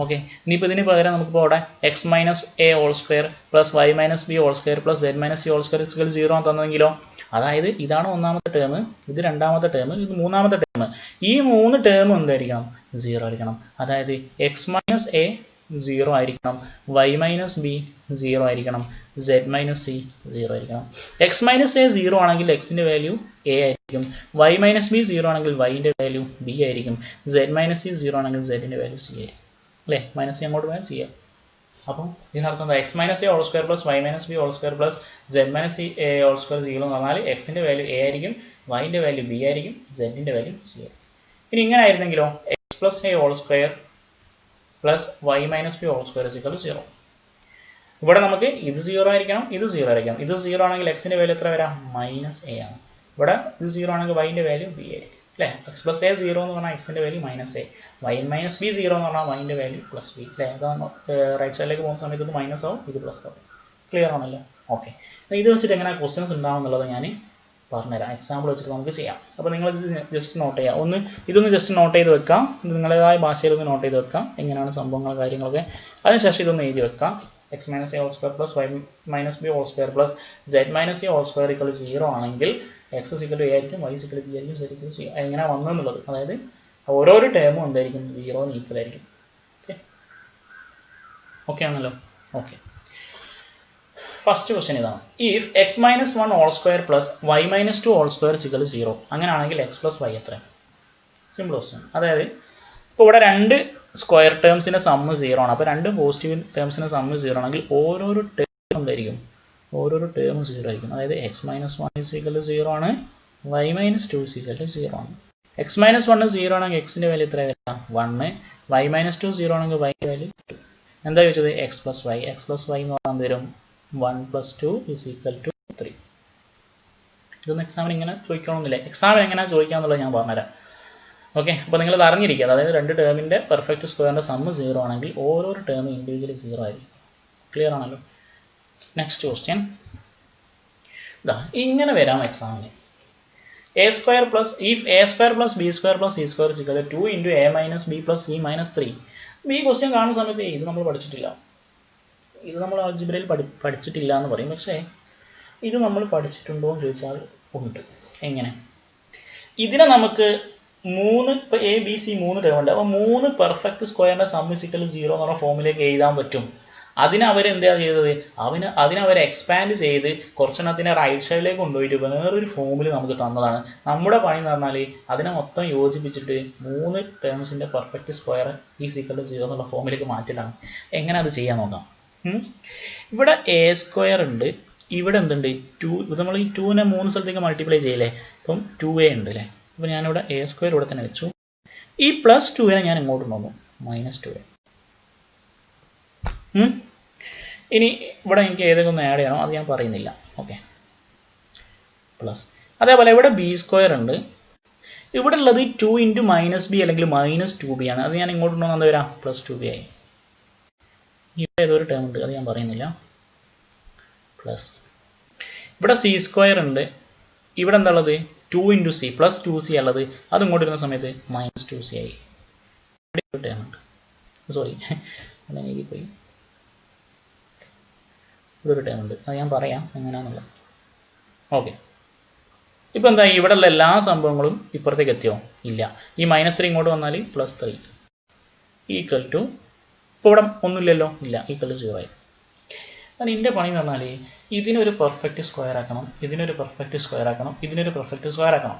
ഓക്കെ. ഇനിയിപ്പോൾ ഇതിന് പകരം നമുക്കിപ്പോൾ അവിടെ X minus A whole square plus Y minus B whole square plus Z minus C whole square equal 0 തന്നെങ്കിലോ? അതായത് ഇതാണ് ഒന്നാമത്തെ ടേം, ഇത് രണ്ടാമത്തെ ടേം, ഇത് മൂന്നാമത്തെ ടേം. ഈ മൂന്ന് ടേം എന്തായിരിക്കണം? 0 ആയിരിക്കണം. അതായത് എക്സ് മൈനസ് എ 0 ആയിരിക്കണം, വൈ മൈനസ് ബി 0 ആയിരിക്കണം, സെഡ് മൈനസ് സി 0 ആയിരിക്കണം. എക്സ് മൈനസ് എ 0 ആണെങ്കിൽ എക്സിൻ്റെ വാല്യൂ എ ആയിരിക്കും, വൈ മൈനസ് ബി 0 ആണെങ്കിൽ വൈൻ്റെ വാല്യൂ ബി ആയിരിക്കും, സെഡ് മൈനസ് സി 0 ആണെങ്കിൽ സെഡിൻ്റെ വാല്യൂ സി ആയിരിക്കും. അല്ലേ? മൈനസ് സി അങ്ങോട്ട് പോയാൽ സി ആവും. അപ്പം ഇതിനർത്ഥം എന്താ? X minus A whole square plus Y minus B whole square plus Z minus C A whole square 0 എന്ന് പറഞ്ഞാൽ എക്സിൻ്റെ വാല്യൂ എ ആയിരിക്കും, വൈൻ്റെ വാല്യൂ ബി ആയിരിക്കും, സെഡിൻ്റെ വാല്യൂ സി ആയിരിക്കും. ഇനി ഇങ്ങനെ ആയിരുന്നെങ്കിലോ? X plus A whole square plus Y minus B whole square equal 0. ഇവിടെ നമുക്ക് ഇത് 0 ആയിരിക്കണം, ഇത് 0 ആയിരിക്കണം. ഇത് 0 ആണെങ്കിൽ എക്സിൻ്റെ വാല്യൂ എത്ര വരാം? മൈനസ് എ ആണ്. ഇവിടെ ഇത് 0 ആണെങ്കിൽ വൈൻ്റെ വാല്യൂ ബി ആയിരിക്കും. അല്ലേ? എക്സ് പ്ലസ് എ 0 എന്ന് പറഞ്ഞാൽ എക്സിൻ്റെ value minus A, Y minus B 0 എന്ന് പറഞ്ഞാൽ വൈൻ്റെ വാല്യൂ പ്ലസ് ബി. അല്ലേ? അതാണ് റൈറ്റ് സൈഡിലേക്ക് പോകുന്ന സമയത്ത് ഇത് മൈനസ് ആവും, ഇത് പ്ലസ് ആവും. ക്ലിയർ ആണല്ലോ? ഓക്കെ. ഇത് വെച്ചിട്ട് എങ്ങനെ ക്വസ്റ്റ്യൻസ് ഉണ്ടാവും എന്നുള്ളത് ഞാൻ പറഞ്ഞുതരാം. എക്സാമ്പിൾ വെച്ചിട്ട് നമുക്ക് ചെയ്യാം. അപ്പോൾ നിങ്ങൾ ഇത് ജസ്റ്റ് നോട്ട് ചെയ്യാം. ഇതൊന്ന് ജസ്റ്റ് നോട്ട് ചെയ്ത് വെക്കാം. ഇത് നിങ്ങളുടേതായ ഭാഷയിലൊന്ന് നോട്ട് ചെയ്ത് വെക്കാം, എങ്ങനെയാണ് സംഭവങ്ങൾ കാര്യങ്ങളൊക്കെ. അതിനുശേഷം ഇതൊന്ന് എഴുതി വെക്കാം. X minus A whole square plus Y minus B whole square plus Z minus A whole square equal 0 ആണെങ്കിൽ എക്സ് ഇക്വൽ ടു എ ആയിരിക്കും, വൈ ഇക്വൽ ടു ബി ആയിരിക്കും, സെഡ് ഇക്വൽ ടു സി. എങ്ങനെ വന്നെന്നുള്ളത്, അതായത് ഓരോരോ ടേമും എന്തായിരിക്കും? 0 ഈക്വൽ ആയിരിക്കും. Okay ആണല്ലോ? ഓക്കെ. ഫസ്റ്റ് ക്വസ്റ്റ്യൻ ഇതാണ്. If X minus 1 whole square plus Y minus 2 whole square equal 0. അങ്ങനെയാണെങ്കിൽ എക്സ് പ്ലസ് വൈ എത്ര? Simple question. അതായത് ഇപ്പോൾ ഇവിടെ രണ്ട് സ്ക്വയർ ടേംസിൻ്റെ സമ്മ് 0 ആണ്. അപ്പോൾ രണ്ട് പോസിറ്റീവ് ടേംസിൻ്റെ സമ്മ് 0 ആണെങ്കിൽ ഓരോരോ ടേം എന്തായിരിക്കും? ഓരോരോ ടേമും 0 ആയിരിക്കും. അതായത് എക്സ് മൈനസ് 1 ഇക്വൽ ടു 0 ആണ്, വൈ മൈനസ് 2 ഇക്വൽ ടു 0 ആണ്. എക്സ് മൈനസ് 1 0 ആണെങ്കിൽ എക്സിൻ്റെ വാല്യൂ എത്ര വരാം? 1. വൈ മൈനസ് 2 0 ആണെങ്കിൽ വൈൻ്റെ വാല്യൂ 2. എന്താ ചോദിച്ചത്? X plus Y. X plus Y എന്ന് പറഞ്ഞാൽ തരും 1 + 2 = 3. ഇതൊന്നും എക്സാമിന് ഇങ്ങനെ ചോദിക്കണമെന്നില്ല. എക്സാമിന് എങ്ങനെ ചോദിക്കാമെന്നുള്ളത് ഞാൻ പറഞ്ഞുതരാം. ഓക്കെ. അപ്പോൾ നിങ്ങളത് അറിഞ്ഞിരിക്കുക. അതായത് രണ്ട് ടേമിൻ്റെ പെർഫെക്റ്റ് സ്ക്വയറിൻ്റെ സമ്മ് 0 ആണെങ്കിൽ ഓരോരോ ടേം ഇൻഡിവിജ്വലി 0 ആയിരിക്കും. ക്ലിയർ ആണല്ലോ? നെക്സ്റ്റ് ക്വസ്റ്റ്യൻ ഇതാ ഇങ്ങനെ വരാം എക്സാമിന്. a square plus if a square plus b square plus c square is equal to 2 into a minus b plus c minus 3. ഈ ക്വസ്റ്റ്യൻ കാണുന്ന സമയത്ത് ഇത് നമ്മൾ പഠിച്ചിട്ടില്ല, ഇത് നമ്മൾ ആൾജിബ്രയിൽ പഠിച്ചിട്ടില്ല എന്ന് പറയും. പക്ഷേ ഇത് നമ്മൾ പഠിച്ചിട്ടുണ്ടോ എന്ന് ചോദിച്ചാൽ ഉണ്ട്. എങ്ങനെ? ഇതിനെ നമുക്ക് ഇപ്പോൾ എ ബി സി 3 ടേം ഉണ്ട്. അപ്പോൾ 3 പെർഫെക്റ്റ് സ്ക്വയറിൻ്റെ സമ്മ് ഇസ് ഈക്വൽ ടു 0 എന്ന് പറഞ്ഞ ഫോമിലേക്ക് എഴുതാൻ പറ്റും. അതിനവരെന്താ ചെയ്തത്? അതിനവർ എക്സ്പാൻഡ് ചെയ്ത് കുറച്ചെണ്ണത്തിനെ റൈറ്റ് സൈഡിലേക്ക് കൊണ്ടുപോയിട്ട് വേറൊരു ഫോമിൽ നമുക്ക് തന്നതാണ്. നമ്മുടെ പണി എന്ന് പറഞ്ഞാൽ അതിനെ മൊത്തം യോജിപ്പിച്ചിട്ട് 3 ടേംസിൻ്റെ perfect square is equal to 0 എന്നുള്ള ഫോമിലേക്ക് മാറ്റിയിട്ടാണ്. എങ്ങനെ അത് ചെയ്യാൻ നോക്കാം. ഇവിടെ എ സ്ക്വയർ ഉണ്ട്, ഇവിടെ എന്തുണ്ട്? 2. ഇത് നമ്മൾ ഈ 2നെ 3 സ്ഥലത്തേക്ക് മൾട്ടിപ്ലൈ ചെയ്യില്ലേ? അപ്പം 2a ഉണ്ട് അല്ലേ? അപ്പോൾ ഞാനിവിടെ എ സ്ക്വയർ ഇവിടെ തന്നെ വെച്ചു. ഈ +2നെ ഞാൻ ഇങ്ങോട്ട് കൊണ്ടുവന്നു, -2a. ഇനി ഇവിടെ എനിക്ക് ഏതൊക്കെ ഒന്ന് ആഡ് ചെയ്യണം, അത് ഞാൻ പറയുന്നില്ല. ഓക്കെ, പ്ലസ് അതേപോലെ ഇവിടെ ബി സ്ക്വയർ ഉണ്ട്. ഇവിടെ ഉള്ളത് 2 × -b അല്ലെങ്കിൽ -2b ആണ്. അത് ഞാൻ ഇങ്ങോട്ട് കൊണ്ടുവന്ന് എന്താ വരാം, +2b ആയി. ഇവിടെ ഏതൊരു ടേം ഉണ്ട്, അത് ഞാൻ പറയുന്നില്ല. പ്ലസ് ഇവിടെ സി സ്ക്വയർ ഉണ്ട്. ഇവിടെ എന്താ ഉള്ളത്, 2 × c +2c ഉള്ളത്. അത് ഇങ്ങോട്ട് വരുന്ന സമയത്ത് -2c ആയി. ഇവിടെ ഒരു ടേം ഉണ്ട്, സോറി എനിക്ക് പോയി, ഇവിടെ ഒരു ടേം ഉണ്ട്, അത് ഞാൻ പറയാം എങ്ങനെയാണെന്നുള്ളത്. ഓക്കെ, ഇപ്പം എന്താ, ഇവിടെയുള്ള എല്ലാ സംഭവങ്ങളും ഇപ്പുറത്തേക്ക് എത്തിയോ, ഇല്ല. ഈ -3 ഇങ്ങോട്ട് വന്നാൽ +3 ഈക്വൽ ടു, ഇപ്പോൾ ഇവിടെ ഒന്നുമില്ലല്ലോ, ഇല്ല, ഈക്വൽ ടു 0 ആയി. കാരണം ഇതിൻ്റെ പണി എന്ന് പറഞ്ഞാൽ ഇതിനൊരു പെർഫെക്റ്റ് സ്ക്വയർ ആക്കണം, ഇതിനൊരു പെർഫെക്റ്റ് സ്ക്വയർ ആക്കണം, ഇതിനൊരു പെർഫെക്റ്റ് സ്ക്വയർ ആക്കണം.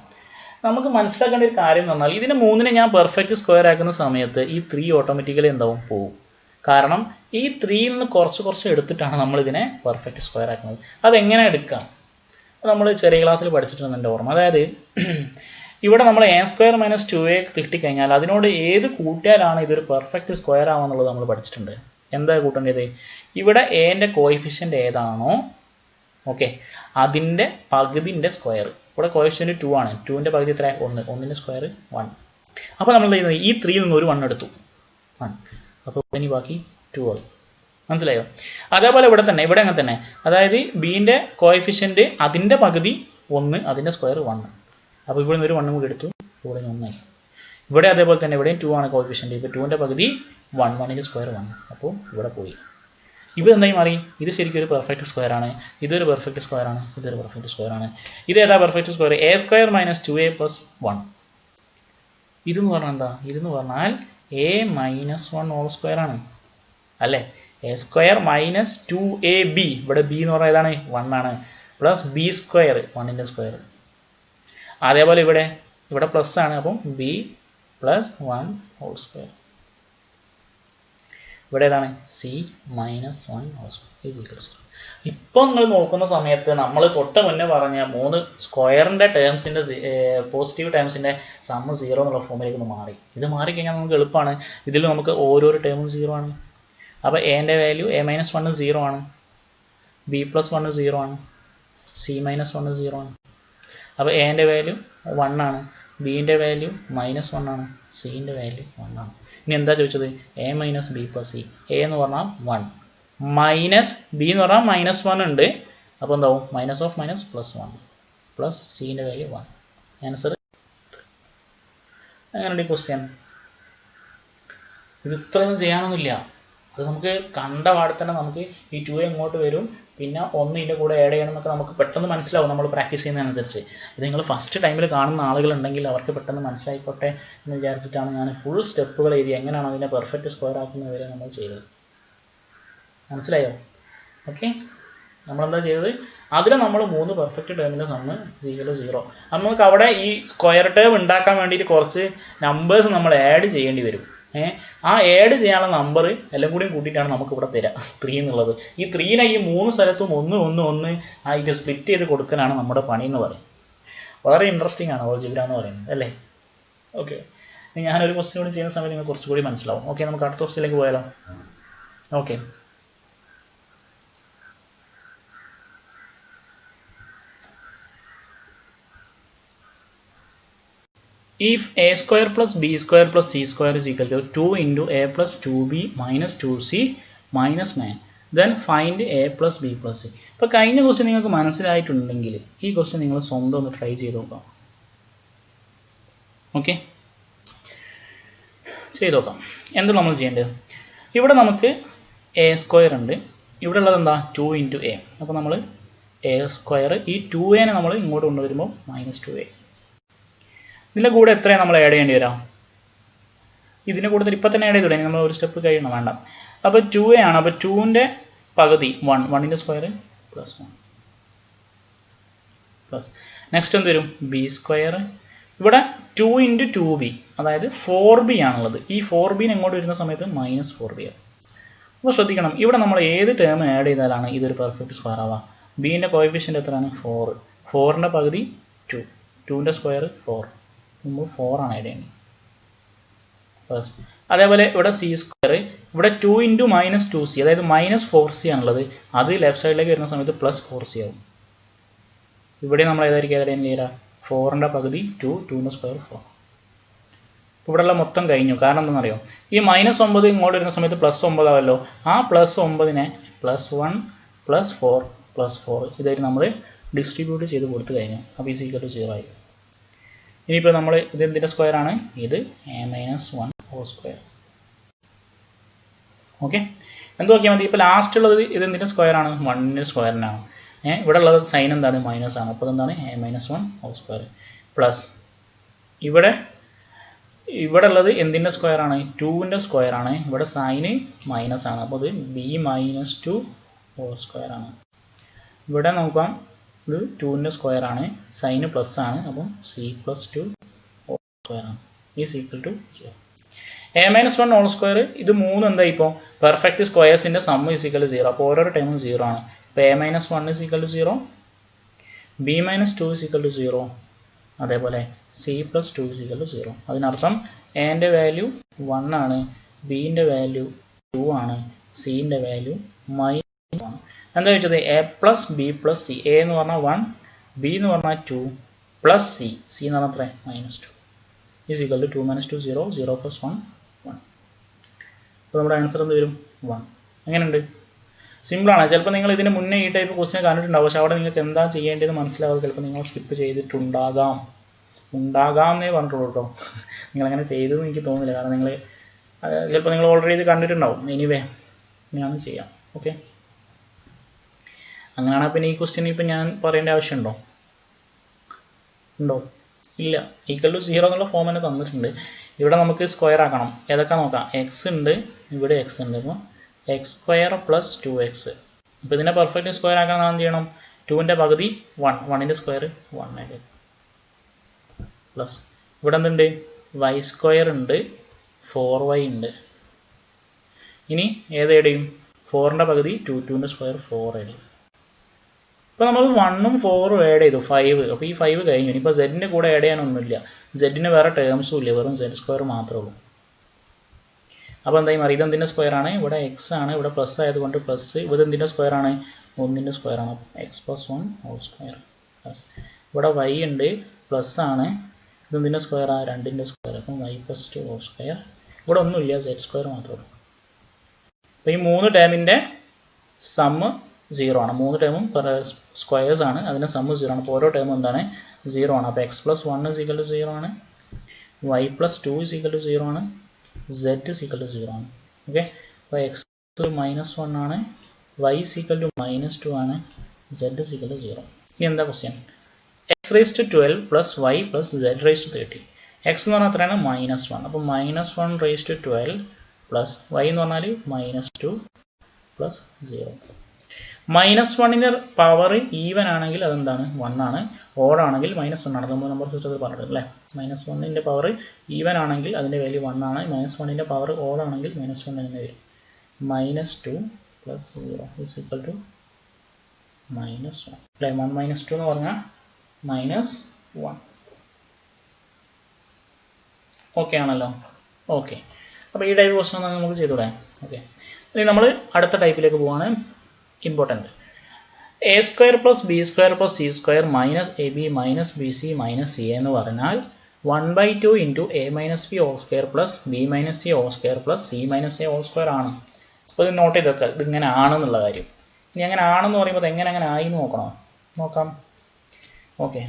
നമുക്ക് മനസ്സിലാക്കേണ്ട ഒരു കാര്യം എന്ന് പറഞ്ഞാൽ ഇതിന് മൂന്നിനെ ഞാൻ പെർഫെക്റ്റ് സ്ക്വയർ ആക്കുന്ന സമയത്ത് ഈ 3 ഓട്ടോമാറ്റിക്കലി എന്താവും, പോവും. കാരണം ഈ 3യിൽ നിന്ന് കുറച്ച് എടുത്തിട്ടാണ് നമ്മൾ ഇതിനെ പെർഫെക്റ്റ് സ്ക്വയർ ആക്കുന്നത്. അതെങ്ങനെ എടുക്കാം, നമ്മൾ ചെറിയ ക്ലാസ്സിൽ പഠിച്ചിട്ടുണ്ട് എൻ്റെ ഓർമ്മ. അതായത് ഇവിടെ നമ്മൾ a² - 2a കിട്ടിക്കഴിഞ്ഞാൽ അതിനോട് ഏത് കൂട്ടിയാലാണ് ഇതൊരു പെർഫെക്റ്റ് സ്ക്വയർ ആവാന്നുള്ളത് നമ്മൾ പഠിച്ചിട്ടുണ്ട്. എന്താ കൂട്ടേണ്ടത്, ഇവിടെ എൻ്റെ കോയിഫിഷ്യൻ്റ് ഏതാണോ, ഓക്കെ, അതിൻ്റെ പകുതിൻ്റെ സ്ക്വയർ. ഇവിടെ കോയിഫിഷ്യൻ്റ് 2 ആണ്, 2ൻ്റെ പകുതി എത്ര, 1, 1ൻ്റെ സ്ക്വയർ 1. അപ്പോൾ നമ്മൾ ചെയ്യുന്നത് ഈ 3യിൽ നിന്ന് ഒരു 1 എടുത്തു, 1. അപ്പോൾ ഇനി ബാക്കി 2 ആവും. മനസ്സിലായോ? അതേപോലെ ഇവിടെ തന്നെ, ഇവിടെ അങ്ങനെ തന്നെ. അതായത് ബീൻ്റെ കോയിഫിഷ്യൻ്റ് അതിൻ്റെ പകുതി 1, അതിൻ്റെ സ്ക്വയർ 1. അപ്പോൾ ഇവിടെ നിന്ന് ഒരു 1 കൂടി എടുത്തു, ഇവിടെ 1 ആയി. ഇവിടെ അതേപോലെ തന്നെ, ഇവിടെയും 2 ആണ് കോയിഫിഷ്യൻ്റ്. ഇപ്പോൾ 2ൻ്റെ പകുതി 1, 1ൻ്റെ സ്ക്വയർ 1. അപ്പോൾ ഇവിടെ പോയി. ഇത് എന്തായി മാറി, ഇത് ശരിക്കും ഒരു പെർഫെക്റ്റ് സ്ക്വയർ ആണ്, ഇതൊരു പെർഫെക്റ്റ് സ്ക്വയർ ആണ്, ഇതൊരു പെർഫെക്റ്റ് സ്ക്വയർ ആണ്. ഇത് ഏതാ പെർഫെക്റ്റ് സ്ക്വയർ, a² - 2a + 1. ഇതെന്ന് പറഞ്ഞാൽ എന്താ, ഇതെന്ന് പറഞ്ഞാൽ a - 1 ഹോൾ സ്ക്വയർ ആണ് അല്ലേ. a² - 2ab, ഇവിടെ b എന്ന് പറഞ്ഞാൽ ഏതാണ്, 1 ആണ്, പ്ലസ് b² 1ൻ്റെ സ്ക്വയർ. അതേപോലെ ഇവിടെ പ്ലസ് ആണ്, അപ്പം b + 1 ഹോൾ സ്ക്വയർ. ഇവിടെ ഏതാണ്, c - 1 ഹോൾ സ്ക്വയർ. ഇപ്പോൾ നിങ്ങൾ നോക്കുന്ന സമയത്ത് നമ്മൾ തൊട്ട് മുന്നേ പറഞ്ഞ 3 സ്ക്വയറിൻ്റെ ടേംസിൻ്റെ പോസിറ്റീവ് ടേംസിൻ്റെ സമ്മ് 0 എന്നുള്ള ഫോമിലേക്ക് ഒന്ന് മാറി. ഇത് മാറിക്കഴിഞ്ഞാൽ നമുക്ക് എളുപ്പമാണ്. ഇതിൽ നമുക്ക് ഓരോരോ ടേമും 0 ആണ്. അപ്പോൾ എൻ്റെ വാല്യൂ a - 1 0 ആണ്, b + 1 0 ആണ്, c - 1 0 ആണ്. അപ്പോൾ എൻ്റെ വാല്യൂ 1 ആണ്, ബീൻ്റെ വാല്യൂ -1 ആണ്, സിൻ്റെ വാല്യൂ 1 ആണ്. ഇനി എന്താ ചോദിച്ചത്, a - b + c. a എന്ന് പറഞ്ഞാൽ 1, b എന്ന് പറഞ്ഞാൽ -1 ഉണ്ട്. അപ്പോൾ എന്താവും, -(-) പ്ലസ് സിൻ്റെ വാല്യൂ 1. ആൻസർ അങ്ങനെയുണ്ട് ഈ ക്വസ്റ്റ്യൻ. ഇത് ഇത്രയൊന്നും ചെയ്യാനൊന്നുമില്ല. അത് നമുക്ക് കണ്ട പാടെ തന്നെ നമുക്ക് ഈ 2a ഇങ്ങോട്ട് വരും, പിന്നെ 1 ഇതിൻ്റെ കൂടെ ആഡ് ചെയ്യണം എന്നൊക്കെ നമുക്ക് പെട്ടെന്ന് മനസ്സിലാവും നമ്മൾ പ്രാക്ടീസ് ചെയ്യുന്നതനുസരിച്ച്. ഇത് നിങ്ങൾ ഫസ്റ്റ് ടൈമിൽ കാണുന്ന ആളുകളുണ്ടെങ്കിൽ അവർക്ക് പെട്ടെന്ന് മനസ്സിലായിക്കോട്ടെ എന്ന് വിചാരിച്ചിട്ടാണ് ഞാൻ ഫുൾ സ്റ്റെപ്പുകൾ എഴുതി എങ്ങനെയാണ് അതിനെ പെർഫെക്റ്റ് സ്ക്വയർ ആക്കുന്നത് വരെ നമ്മൾ ചെയ്തത്. മനസ്സിലായോ? ഓക്കെ, നമ്മളെന്താ ചെയ്തത്, അതിൽ നമ്മൾ 3 പെർഫെക്റ്റ് ടേമിൻ്റെ സമ്മ് 0 നമുക്ക് അവിടെ ഈ സ്ക്വയർ ടേം ഉണ്ടാക്കാൻ വേണ്ടിയിട്ട് കുറച്ച് നമ്പേഴ്സ് നമ്മൾ ആഡ് ചെയ്യേണ്ടി വരും. ആ ആഡ് ചെയ്യാനുള്ള നമ്പർ എല്ലാം കൂടിയും കൂട്ടിയിട്ടാണ് നമുക്ക് ഇവിടെ തരാം 3 എന്നുള്ളത്. ഈ 3നെ ഈ 3 സ്ഥലത്തും 1 1 1 ആയിട്ട് സ്പ്ലിറ്റ് ചെയ്ത് കൊടുക്കാനാണ് നമ്മുടെ പണി എന്ന് പറയും. വളരെ ഇൻട്രസ്റ്റിംഗ് ആണ് ഓൾജിബ്ര എന്ന് പറയുന്നത് അല്ലേ. ഓക്കെ, ഞാനൊരു ക്വസ്റ്റ്യൻ കൂടി ചെയ്യുന്ന സമയത്ത് നിങ്ങൾക്ക് കുറച്ചുകൂടി മനസ്സിലാവും. ഓക്കെ, നമുക്ക് അടുത്ത ക്വസ്റ്റ്യനിലേക്ക് പോയാലോ. Okay, if a² + b² + c² is equal to 2 × a + 2b - 2c - 9, then find a + b + c. ഇപ്പോൾ കഴിഞ്ഞ ക്വസ്റ്റ്യൻ നിങ്ങൾക്ക് മനസ്സിലായിട്ടുണ്ടെങ്കിൽ ഈ ക്വസ്റ്റ്യൻ നിങ്ങൾ സ്വന്തം ഒന്ന് ട്രൈ ചെയ്ത് നോക്കാം. ഓക്കെ, ചെയ്ത് നോക്കാം. എന്താണ് നമ്മൾ ചെയ്യേണ്ടത്, ഇവിടെ നമുക്ക് a² ഉണ്ട്, ഇവിടെ ഉള്ളത് എന്താ 2 × a. അപ്പോൾ നമ്മൾ a², ഈ 2a നമ്മൾ ഇങ്ങോട്ട് കൊണ്ടുവരുമ്പോൾ -2a. ഇതിൻ്റെ കൂടെ എത്രയാണ് നമ്മൾ ആഡ് ചെയ്യേണ്ടി വരാം, ഇതിൻ്റെ കൂടെ ഇപ്പം തന്നെ ആഡ് ചെയ്ത് തുടങ്ങി, നമ്മൾ ഒരു സ്റ്റെപ്പ് കഴിയണം, വേണ്ട. അപ്പോൾ 2a ആണ്, അപ്പോൾ 2ൻ്റെ പകുതി 1, 1ൻ്റെ സ്ക്വയർ +1 പ്ലസ് നെക്സ്റ്റ് എന്ത് വരും, b². ഇവിടെ 2 × 2b, അതായത് 4b ആണുള്ളത്. ഈ 4b എങ്ങോട്ട് വരുന്ന സമയത്ത് -4b ആണ്. അപ്പോൾ ശ്രദ്ധിക്കണം, ഇവിടെ നമ്മൾ ഏത് ടേം ആഡ് ചെയ്താലാണ് ഇതൊരു പെർഫെക്റ്റ് സ്ക്വയർ ആവുക. ബീൻ്റെ കോയിഫിഷ്യൻ്റ് എത്രയാണ്, 4. 4ൻ്റെ പകുതി 2, 2ൻ്റെ സ്ക്വയർ 4, നമ്മൾ 4 ആണ് ആഡ് ചെയ്യേണ്ടത്. പ്ലസ് അതേപോലെ ഇവിടെ c², ഇവിടെ 2 ഇൻറ്റു മൈനസ് 2c, അതായത് മൈനസ് 4c ആണുള്ളത്. അത് ലെഫ്റ്റ് സൈഡിലേക്ക് വരുന്ന സമയത്ത് പ്ലസ് 4c ആവും. ഇവിടെ നമ്മൾ ഏതായിരിക്കും എവിടെയും ചെയ്യുക? 4ൻ്റെ പകുതി 2, 2ൻ്റെ സ്ക്വയർ 4. ഇവിടെയുള്ള മൊത്തം കഴിഞ്ഞു. കാരണം എന്താണെന്നറിയോ? ഈ -9 ഇങ്ങോട്ട് വരുന്ന സമയത്ത് +9 ആവല്ലോ. ആ +9നെ +1 +4 +4 ഇതായിട്ട് നമ്മൾ ഡിസ്ട്രിബ്യൂട്ട് ചെയ്ത് കൊടുത്തു കഴിഞ്ഞു. അപ്പോൾ ഈ ഈക്വൽ ടു 0 ആയി. ഇനിയിപ്പോൾ നമ്മൾ ഇത് എന്തിൻ്റെ സ്ക്വയർ ആണ്? ഇത് a-1 ഹോൾ സ്ക്വയർ. ഓക്കെ, എന്ത് നോക്കിയാൽ മതി? ഇപ്പോൾ ലാസ്റ്റ് ഉള്ളത് ഇത് എന്തിൻ്റെ സ്ക്വയർ ആണ്? 1ൻ്റെ സ്ക്വയറിനാണ്. ഇവിടെ ഉള്ളത് സൈൻ എന്താണ്? മൈനസ് ആണ്. അപ്പോൾ എന്താണ്? a-1 ഹോൾ സ്ക്വയർ പ്ലസ് ഇവിടെ ഉള്ളത് എന്തിൻ്റെ സ്ക്വയർ ആണ്? 2ൻ്റെ സ്ക്വയർ ആണ്. ഇവിടെ സൈന് മൈനസ് ആണ്. അപ്പോൾ ഇത് b-2 ഹോൾ സ്ക്വയർ ആണ്. ഇവിടെ നോക്കാം, ഇത് 2ൻ്റെ സ്ക്വയർ ആണ്, സൈന് പ്ലസ് ആണ്. അപ്പം c+2 ഹോൾ സ്ക്വയർ ആണ്. ഈ equal to 0. a-1 whole square ഇത് 3 എന്താ? ഇപ്പോൾ പെർഫെക്റ്റ് സ്ക്വയേഴ്സിൻ്റെ സം ഈസ് ഈക്വൽ ടു 0. അപ്പോൾ ഓരോ ടൈമും 0 ആണ്. അപ്പോൾ a-1 is equal to 0, b-2 is equal to 0, അതേപോലെ c+2 ഈസ് ഈക്വൽ ടു 0. അതിനർത്ഥം എൻ്റെ വാല്യൂ 1 ആണ്, ബിൻ്റെ വാല്യൂ 2 ആണ്, സിൻ്റെ വാല്യൂ -1 ആണ്. എന്താ വെച്ചത്? a+b+c. a എന്ന് പറഞ്ഞാൽ 1, b എന്ന് പറഞ്ഞാൽ 2 പ്ലസ് c എന്ന് പറഞ്ഞാൽ എത്ര? -2 ഈസ് ഈക്വൽ ടു 2 - 2 0, 0 + 1 1. അപ്പോൾ നമ്മുടെ ആൻസർ എന്ത് വരും? 1. എങ്ങനെയുണ്ട്? സിമ്പിളാണ്. ചിലപ്പോൾ നിങ്ങൾ ഇതിന് മുന്നേ ഈ ടൈപ്പ് ക്വസ്റ്റ്യൻ കണ്ടിട്ടുണ്ടാവും. പക്ഷേ അവിടെ നിങ്ങൾക്ക് എന്താ ചെയ്യേണ്ടതെന്ന് മനസ്സിലാവാതെ ചിലപ്പോൾ നിങ്ങൾ സ്കിപ്പ് ചെയ്തിട്ടുണ്ടാകാം. എന്നേ പറഞ്ഞിട്ടുള്ളൂ കേട്ടോ. നിങ്ങളങ്ങനെ ചെയ്തതെന്ന് എനിക്ക് തോന്നുന്നില്ല. കാരണം ചിലപ്പോൾ നിങ്ങൾ ഓൾറെഡി ഇത് കണ്ടിട്ടുണ്ടാവും. എനിവേ ഞാൻ ചെയ്യാം. ഓക്കെ, അങ്ങനെയാണ്. പിന്നെ ഈ ക്വസ്റ്റ്യൻ ഇപ്പം ഞാൻ പറയേണ്ട ആവശ്യമുണ്ടോ? ഇല്ല. ഈക്വൽ ടു 0 എന്നുള്ള ഫോം തന്നെ തന്നിട്ടുണ്ട്. ഇവിടെ നമുക്ക് സ്ക്വയർ ആക്കണം. ഏതൊക്കെ നോക്കാം? എക്സ് ഉണ്ട്, ഇവിടെ എക്സ് ഉണ്ട്. അപ്പോൾ x² + 2x. ഇപ്പോൾ ഇതിനെ പെർഫെക്റ്റ് സ്ക്വയർ ആക്കാൻ നാം എന്ത് ചെയ്യണം? 2ൻ്റെ പകുതി 1, 1ൻ്റെ സ്ക്വയർ 1 ആയിട്ട് പ്ലസ് ഇവിടെ എന്തുണ്ട്? y² ഉണ്ട്, 4y ഉണ്ട്. ഇനി ഏത് ആഡ് ചെയ്യും? 4ൻ്റെ പകുതി 2, 2ൻ്റെ സ്ക്വയർ 4 ആഡ് ചെയ്യും. ഇപ്പോൾ നമ്മൾ 1ഉം 4ഉം ആഡ് ചെയ്തു 5. അപ്പോൾ ഈ 5 കഴിഞ്ഞു. ഇനിയിപ്പോൾ z കൂടെ ആഡ് ചെയ്യാനൊന്നുമില്ല. z വേറെ ടേംസും ഇല്ല, വെറും z² മാത്രമേ ഉള്ളൂ. അപ്പോൾ എന്തായി മാറി? ഇതെന്തിൻ്റെ സ്ക്വയർ ആണ്? ഇവിടെ എക്സ് ആണ്, ഇവിടെ പ്ലസ് ആയതുകൊണ്ട് പ്ലസ്. ഇവിടെ എന്തിൻ്റെ സ്ക്വയർ ആണ്? 1ൻ്റെ സ്ക്വയർ ആണ്. x+1 ഹോൾ സ്ക്വയർ പ്ലസ് ഇവിടെ y ഉണ്ട്, പ്ലസ് ആണ്. ഇതെന്തിൻ്റെ സ്ക്വയർ ആണ്? 2ൻ്റെ സ്ക്വയർ. അപ്പം y+2 ഹോൾ സ്ക്വയർ. ഇവിടെ ഒന്നുമില്ല, z² മാത്രമേ ഉള്ളൂ. അപ്പോൾ ഈ 3 ടേമിൻ്റെ സമ്മ് 0 ആണ്. 3 ടേമും സ്ക്വയേഴ്സ് ആണ്, അതിൻ്റെ സമ്മ് 0 ആണ്. അപ്പോൾ ഓരോ ടേമും എന്താണ്? 0 ആണ്. അപ്പോൾ x+1 = 0 ആണ്, y+2 = 0 ആണ്, z = 0 ആണ്. ഓക്കെ, അപ്പോൾ x -1 ആണ്, y -2 ആണ്, z = 0. ഇനി എന്താ question? x⁻12 + y + z⁻30. x എന്ന് പറഞ്ഞാൽ എത്രയാണ്? -1. അപ്പോൾ -1⁻12 പ്ലസ് y എന്ന് പറഞ്ഞാൽ -2 പ്ലസ് 0. -1ൻ്റെ പവർ ഈവൻ ആണെങ്കിൽ അതെന്താണ്? 1 ആണ്. ഓഡ് ആണെങ്കിൽ -1 ആണ്. നമ്മൾ നമ്പർ സിസ്റ്റത്തിൽ പറഞ്ഞിട്ടുണ്ട് അല്ലേ? -1ൻ്റെ പവർ ഈവൻ ആണെങ്കിൽ അതിൻ്റെ വാല്യൂ 1 ആണ്. -1ൻ്റെ പവർ ഓഡ് ആണെങ്കിൽ -1 തന്നെ വരും. -2 + 0 = -1 അല്ലേ? 1 - 2 എന്ന് പറഞ്ഞാൽ -1. ഓക്കെ ആണല്ലോ? ഓക്കെ, അപ്പോൾ ഈ ടൈപ്പ് ക്വസ്റ്റൻ നമുക്ക് ചെയ്തുകൂടാ? ഓക്കെ, ഇനി നമ്മൾ അടുത്ത ടൈപ്പിലേക്ക് പോവാണ്. Important. a² + b² + c² - ab - bc - ca എന്ന് പറഞ്ഞാൽ 1/2 × a - b² + b - c² + c - a² ആണ്. അപ്പോൾ ഇത് നോട്ട് ചെയ്തൊക്കെ ഇത് ഇങ്ങനെ ആണെന്നുള്ള കാര്യം. ഇനി അങ്ങനെ ആണെന്ന് പറയുമ്പോൾ എങ്ങനെ ആയി എന്ന് നോക്കാം. ഓക്കെ,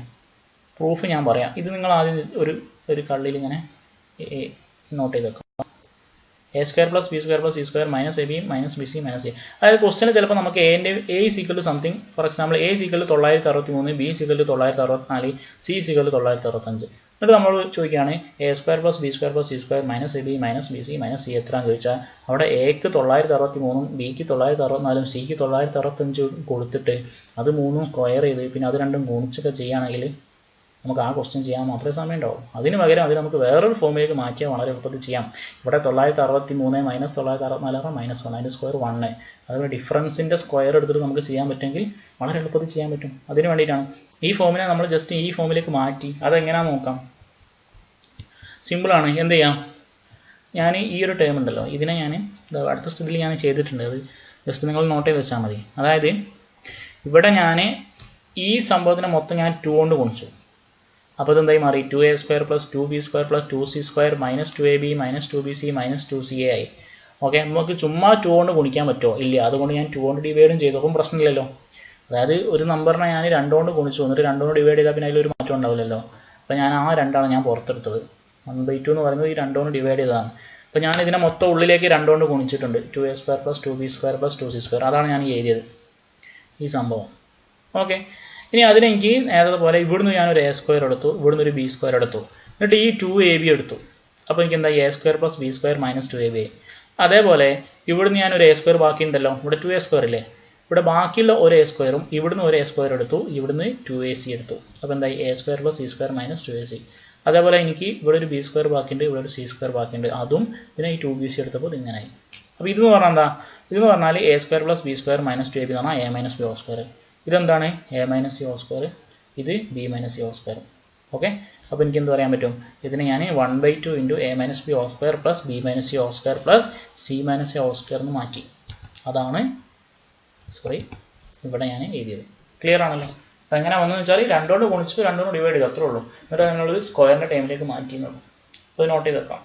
പ്രൂഫ് ഞാൻ പറയാം. ഇത് നിങ്ങൾ ആദ്യം ഒരു കള്ളിൽ ഇങ്ങനെ നോട്ട് ചെയ്തൊക്കെ. a² + b² + c² - ab - bc - ca. അതായത് ക്വസ്റ്റ്യൻ ചിലപ്പോൾ നമുക്ക് a = something. For example a = 963, b = 964, c = 965. എന്നിട്ട് നമ്മൾ ചോദിക്കുകയാണ് a² + b² + c² - ab - bc - c എത്രയാണെന്ന് ചോദിച്ചാൽ അവിടെ എക്ക് 963, ബിക്ക് 964, സിക്ക് 965 കൊടുത്തിട്ട് അത് 3 സ്ക്വയർ ചെയ്ത് പിന്നെ അത് രണ്ടും ഗുണിച്ചൊക്കെ ചെയ്യുകയാണെങ്കിൽ നമുക്ക് ആ ക്വസ്റ്റ്യൻ ചെയ്യാൻ മാത്രമേ സമയം ഉണ്ടാവും. അതിന് പകരം അത് നമുക്ക് വേറൊരു ഫോമിലേക്ക് മാറ്റിയാൽ വളരെ എളുപ്പത്തിൽ ചെയ്യാം. ഇവിടെ 963 - 964 -1 അതിൻ്റെ സ്ക്വയർ 1. അതുപോലെ ഡിഫറൻസിൻ്റെ സ്ക്വയർ എടുത്തിട്ട് നമുക്ക് ചെയ്യാൻ പറ്റുമെങ്കിൽ വളരെ എളുപ്പത്തിൽ ചെയ്യാൻ പറ്റും. അതിന് വേണ്ടിയിട്ടാണ് ഈ ഫോമിനെ നമ്മൾ ജസ്റ്റ് ഈ ഫോമിലേക്ക് മാറ്റി. അതെങ്ങനെയാണെന്ന് നോക്കാം. സിമ്പിളാണ്. എന്ത് ചെയ്യാം? ഞാൻ ഈ ഒരു ടേം ഉണ്ടല്ലോ ഇതിനെ ഞാൻ അടുത്ത സ്ഥിതിയിൽ ഞാൻ ചെയ്തിട്ടുണ്ട്. അത് ജസ്റ്റ് നിങ്ങൾ നോട്ട് ചെയ്ത് വെച്ചാൽ മതി. അതായത് ഇവിടെ ഞാൻ ഈ സംഭവത്തിനെ മൊത്തം ഞാൻ 2 കൊണ്ട് ഗുണിച്ചു. അപ്പോൾ ഇതെന്തായി മാറി 2a² + 2b² + 2c² - 2ab - 2bc - 2ca ആയി. ഓക്കെ, നമുക്ക് ചുമ്മാ 2 കൊണ്ട് ഗുണിക്കാൻ പറ്റുമോ? ഇല്ല. അതുകൊണ്ട് ഞാൻ 2 കൊണ്ട് ഡിവൈഡും ചെയ്തു. അപ്പം പ്രശ്നമില്ലല്ലോ. അതായത് ഒരു നമ്പറിനെ ഞാൻ 2 കൊണ്ട് ഗുണിച്ചു, എന്നിട്ട് 2 കൊണ്ട് ഡിവൈഡ് ചെയ്താൽ പിന്നെ അതിലൊരു മാറ്റം ഉണ്ടാവില്ലല്ലോ. അപ്പോൾ ഞാൻ ആ 2 ഞാൻ പുറത്തെടുത്തത്. 1/2 എന്ന് പറയുന്നത് ഈ 2 കൊണ്ട് ഡിവൈഡ് ചെയ്തതാണ്. അപ്പോൾ ഞാൻ ഇതിനെ മൊത്തം ഉള്ളിലേക്ക് 2 കൊണ്ട് ഗുണിച്ചിട്ടുണ്ട്. 2a² + 2b² + 2c². അതാണ് ഞാൻ എഴുതിയത് ഈ സംഭവം. ഓക്കെ, ഇനി അതിനെനിക്ക് നേരത്തെ പോലെ ഇവിടുന്ന് ഞാനൊരു a² എടുത്തു, ഇവിടുന്ന് ഒരു b² എടുത്തു, എന്നിട്ട് ഈ 2ab എടുത്തു. അപ്പോൾ എനിക്ക് എന്താ a² + b² - 2ab. അതേപോലെ ഇവിടുന്ന് ഞാനൊരു a² ബാക്കിയുണ്ടല്ലോ, ഇവിടെ 2a² ഇല്ലേ, ഇവിടെ ബാക്കിയുള്ള ഒരു a²ഉം ഇവിടുന്ന് ഒരു a² എടുത്തു, ഇവിടുന്ന് 2ac എടുത്തു. അപ്പോൾ എന്തായി a² + c² - 2ac. അതേപോലെ എനിക്ക് ഇവിടെ ഒരു b² ബാക്കിയുണ്ട്, ഇവിടെ ഒരു c² ബാക്കിയുണ്ട്, അതും പിന്നെ ഈ 2bc എടുത്തപ്പോൾ ഇതിങ്ങനായി. അപ്പോൾ ഇതെന്ന് പറഞ്ഞാൽ എന്താ? ഇതെന്ന് പറഞ്ഞാൽ a² + b² - 2ab എന്ന് പറഞ്ഞാൽ a - b². ഇതെന്താണ്? a - c². ഇത് b - c². ഓക്കെ, അപ്പോൾ എനിക്ക് എന്ത് പറയാൻ പറ്റും? ഇതിനെ ഞാൻ 1/2 × a - b² + b - c² + c - c² എന്ന് മാറ്റി. അതാണ് ഇവിടെ ഞാൻ എഴുതിയത്. ക്ലിയർ ആണല്ലോ? അപ്പോൾ എങ്ങനെ വന്നതെന്ന് വെച്ചാൽ 2 കൊണ്ട് ഗുണിച്ചു, 2 കൊണ്ട് ഡിവൈഡ് ചെയ്തു, അത്രേ ഉള്ളൂ. എന്നിട്ട് അതിനുള്ളത് സ്ക്വയറിൻ്റെ ടൈമിലേക്ക് മാറ്റിയെന്നുള്ളൂ. അത് നോട്ട് ചെയ്ത് വെക്കാം.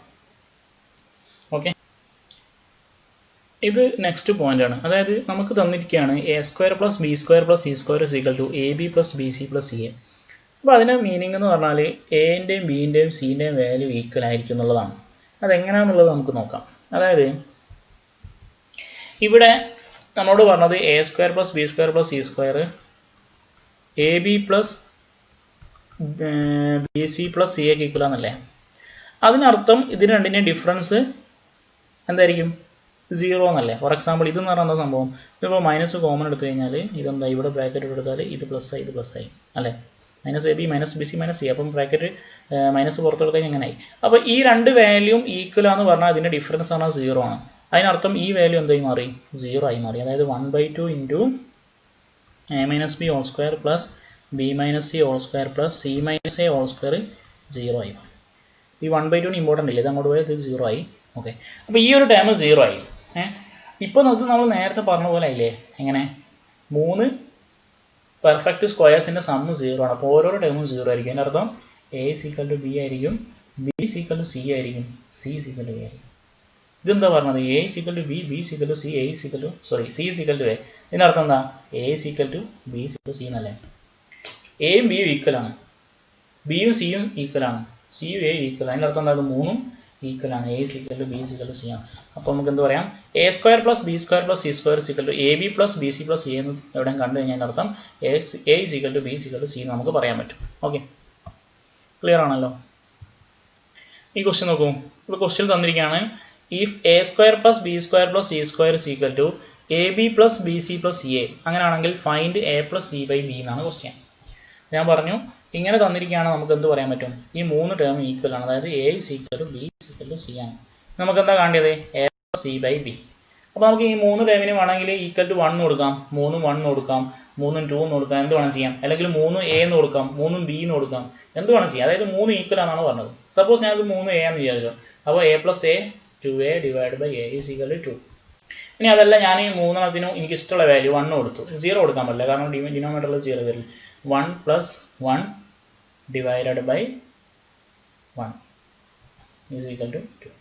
ഓക്കെ, ഇത് നെക്സ്റ്റ് പോയിന്റ് ആണ്. അതായത് നമുക്ക് തന്നിരിക്കുകയാണ് a² + b² + c² = ab + bc + ca. അപ്പോൾ അതിൻ്റെ മീനിങ് എന്ന് പറഞ്ഞാൽ എൻ്റെയും ബിൻ്റെയും സിൻ്റെയും വാല്യൂ ഈക്വൽ ആയിരിക്കും എന്നുള്ളതാണ്. അതെങ്ങനെയാണെന്നുള്ളത് നമുക്ക് നോക്കാം. അതായത് ഇവിടെ നമ്മളോട് പറഞ്ഞത് a² + b² + c² ab + bc + ca equal ആണല്ലേ. അതിനർത്ഥം ഇതിന് രണ്ടിൻ്റെയും ഡിഫറൻസ് എന്തായിരിക്കും? 0 എന്നല്ലേ. ഫോർ എക്സാമ്പിൾ ഇതെന്ന് പറഞ്ഞ സംഭവം, ഇതിപ്പോൾ മൈനസ് കോമൺ എടുത്തു കഴിഞ്ഞാൽ ഇതെന്താ, ഇവിടെ ബ്രാക്കറ്റ് എടുത്താൽ ഇത് +i ഇത് +i അല്ലേ, -ab - bc - c. അപ്പം ബ്രാക്കറ്റ് മൈനസ് പുറത്തെടുത്ത് കഴിഞ്ഞാൽ എങ്ങനെയായി? അപ്പോൾ ഈ രണ്ട് വാല്യൂം ഈക്വൽ ആണെന്ന് പറഞ്ഞാൽ അതിൻ്റെ ഡിഫറൻസ് പറഞ്ഞാൽ 0 ആണ്. അതിനർത്ഥം ഈ വാല്യൂ എന്തായി മാറി? 0 ആയി മാറി. അതായത് 1/2 × a - b² + b - c² + c - a² 0 ആയി. ഈ 1/2 ഇമ്പോർട്ടൻ്റ് ഇല്ല, ഇത് അങ്ങോട്ട് പോയാൽ ഇത് 0 ആയി. ഓക്കെ, അപ്പോൾ ഈ ഒരു ടേം 0 ആയി. ഇപ്പോൾ അത് നമ്മൾ നേരത്തെ പറഞ്ഞ പോലെ ആയില്ലേ? എങ്ങനെ 3 പെർഫെക്റ്റ് സ്ക്വയേഴ്സിൻ്റെ സമ്മ് 0 ആണ്. അപ്പോൾ ഓരോ ടേമും 0 ആയിരിക്കും. അതിൻ്റെ അർത്ഥം a = b ആയിരിക്കും, b = c ആയിരിക്കും, c = a ആയിരിക്കും. ഇതെന്താ പറഞ്ഞത്? a = b, b = c, c = a. ഇതിനർത്ഥം എന്താ? a = b = c എന്നല്ലേ. എയും ബിയും ഈക്വൽ ആണ്, ബിയും സിയും ഈക്വൽ ആണ്, സിയും എയും ഈക്വൽ. അതിൻ്റെ അർത്ഥം എന്താ? 3ഉം ഈക്വൽ ആണ്. a = b = c ആണ്. അപ്പോൾ നമുക്ക് എന്ത് പറയാം? a² + b² + c² = ab + bc + c എന്ന് എവിടെയും കണ്ടു കഴിഞ്ഞാൽ അർത്ഥം a = b = c എന്ന് നമുക്ക് പറയാൻ പറ്റും. ഓക്കെ, ക്ലിയർ ആണല്ലോ? ഈ ക്വസ്റ്റ്യൻ നോക്കൂ. ഇപ്പോൾ ക്വസ്റ്റ്യൻ തന്നിരിക്കുകയാണ് if a² + b² + c² = ab + bc + ca. അങ്ങനെയാണെങ്കിൽ find a + c by b എന്നാണ് ക്വസ്റ്റ്യൻ. ഞാൻ പറഞ്ഞു ഇങ്ങനെ തന്നിരിക്കുകയാണ്, നമുക്ക് എന്ത് പറയാൻ പറ്റും? ഈ 3 ടേം ഈക്വൽ ആണ്. അതായത് a = b = c ആണ്. നമുക്ക് എന്താ കാണേണ്ടത്? a + c by b. അപ്പോൾ നമുക്ക് ഈ 3 ടേമിന് വേണമെങ്കിൽ =1 കൊടുക്കാം, 3ഉം 1 കൊടുക്കാം, 3ഉം 2 എന്ന് കൊടുക്കാം, എന്ത് വേണം ചെയ്യാം. അല്ലെങ്കിൽ 3ഉം a എന്ന് കൊടുക്കാം, 3ഉം b എന്ന് കൊടുക്കാം, എന്ത് വേണം ചെയ്യാം. അതായത് 3 ഈക്വൽ ആണെന്നാണ് പറഞ്ഞത്. സപ്പോസ് ഞാനത് 3 a എന്ന് വിചാരിച്ചു. അപ്പോൾ a + a 2a / a = 2. ഇനി അതല്ല, ഞാൻ ഈ 3 എനിക്ക് ഇഷ്ടമുള്ള വാല്യൂ 1 കൊടുത്തു. 0 കൊടുക്കാൻ പറ്റില്ല, കാരണം ഡിനോമിനേറ്ററിൽ 0 വരില്ല. 1 + 1 / 1 = 2.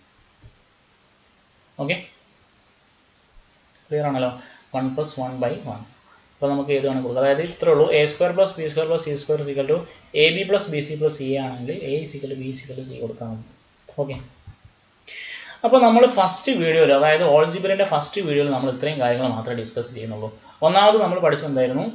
ഓക്കെ, ക്ലിയർ ആണല്ലോ? 1 + 1/1. അപ്പോൾ നമുക്ക് ഏത് വേണം കൊടുക്കാം. അതായത് ഇത്രേ ഉള്ളൂ. a² + b² + c² = ab + bc + ca ആണെങ്കിൽ a = b = c കൊടുക്കാൻ മതി. ഓക്കെ, അപ്പോൾ നമ്മൾ ഫസ്റ്റ് വീഡിയോയിൽ, അതായത് ഓൾജിബ്രയുടെ ഫസ്റ്റ് വീഡിയോയിൽ നമ്മൾ ഇത്രയും കാര്യങ്ങൾ മാത്രമേ ഡിസ്കസ് ചെയ്യുന്നുള്ളൂ. ഒന്നാമത് നമ്മൾ പഠിച്ചെന്തായിരുന്നു?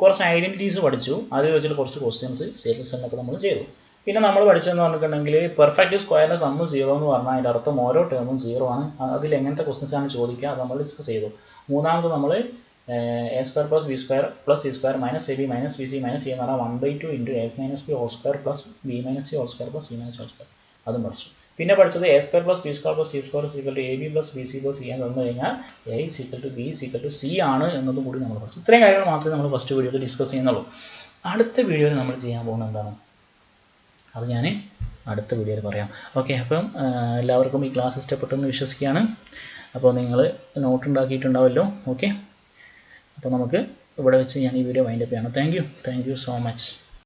കുറച്ച് ഐഡൻറ്റിറ്റീസ് പഠിച്ചു, അതിൽ വെച്ചിട്ട് കുറച്ച് ക്വസ്റ്റ്യൻസ് സീരീസ് നമ്മൾ ചെയ്തു. പിന്നെ നമ്മൾ പഠിച്ചതെന്ന് പറഞ്ഞിട്ടുണ്ടെങ്കിൽ പെർഫെക്റ്റ് സ്ക്വയറിൻ്റെ സമ്മ് 0 എന്ന് പറഞ്ഞാൽ അതിൻ്റെ അർത്ഥം ഓരോ ടേമും 0 ആണ്. അതിൽ എങ്ങനത്തെ ക്വസ്റ്റ്യൻസ് ആണ് ചോദിക്കുക അത് നമ്മൾ ഡിസ്കസ് ചെയ്തു. മൂന്നാമത് നമ്മൾ a² + b² + c² - ab - bc - c എന്ന് പറഞ്ഞാൽ 1/2 × a - b² + b - c² + c - a². അതും പഠിച്ചു. പിന്നെ പഠിച്ചത് a² + b² + c² = ab + bc + c എന്ന് തന്നു കഴിഞ്ഞാൽ a = b = c ആണ് എന്നതും കൂടി നമ്മൾ പഠിച്ചു. ഇത്രയും കാര്യങ്ങൾ മാത്രമേ നമ്മൾ ഫസ്റ്റ് വീഡിയോയിൽ ഡിസ്കസ് ചെയ്യുന്നുള്ളൂ. അടുത്ത വീഡിയോയിൽ നമ്മൾ ചെയ്യാൻ പോകുന്നത് എന്താണ്? അത് ഞാൻ അടുത്ത വീഡിയോയിൽ പറയാം. ഓക്കെ, അപ്പം എല്ലാവർക്കും ഈ ക്ലാസ് ഇഷ്ടപ്പെട്ടെന്ന് വിശ്വസിക്കുകയാണ്. അപ്പോൾ നിങ്ങൾ നോട്ട് ഉണ്ടാക്കിയിട്ടുണ്ടാവല്ലോ. ഓക്കെ, അപ്പോൾ നമുക്ക് ഇവിടെ വെച്ച് ഞാൻ ഈ വീഡിയോ വൈൻഡപ്പ് ചെയ്യണം. Thank you so much.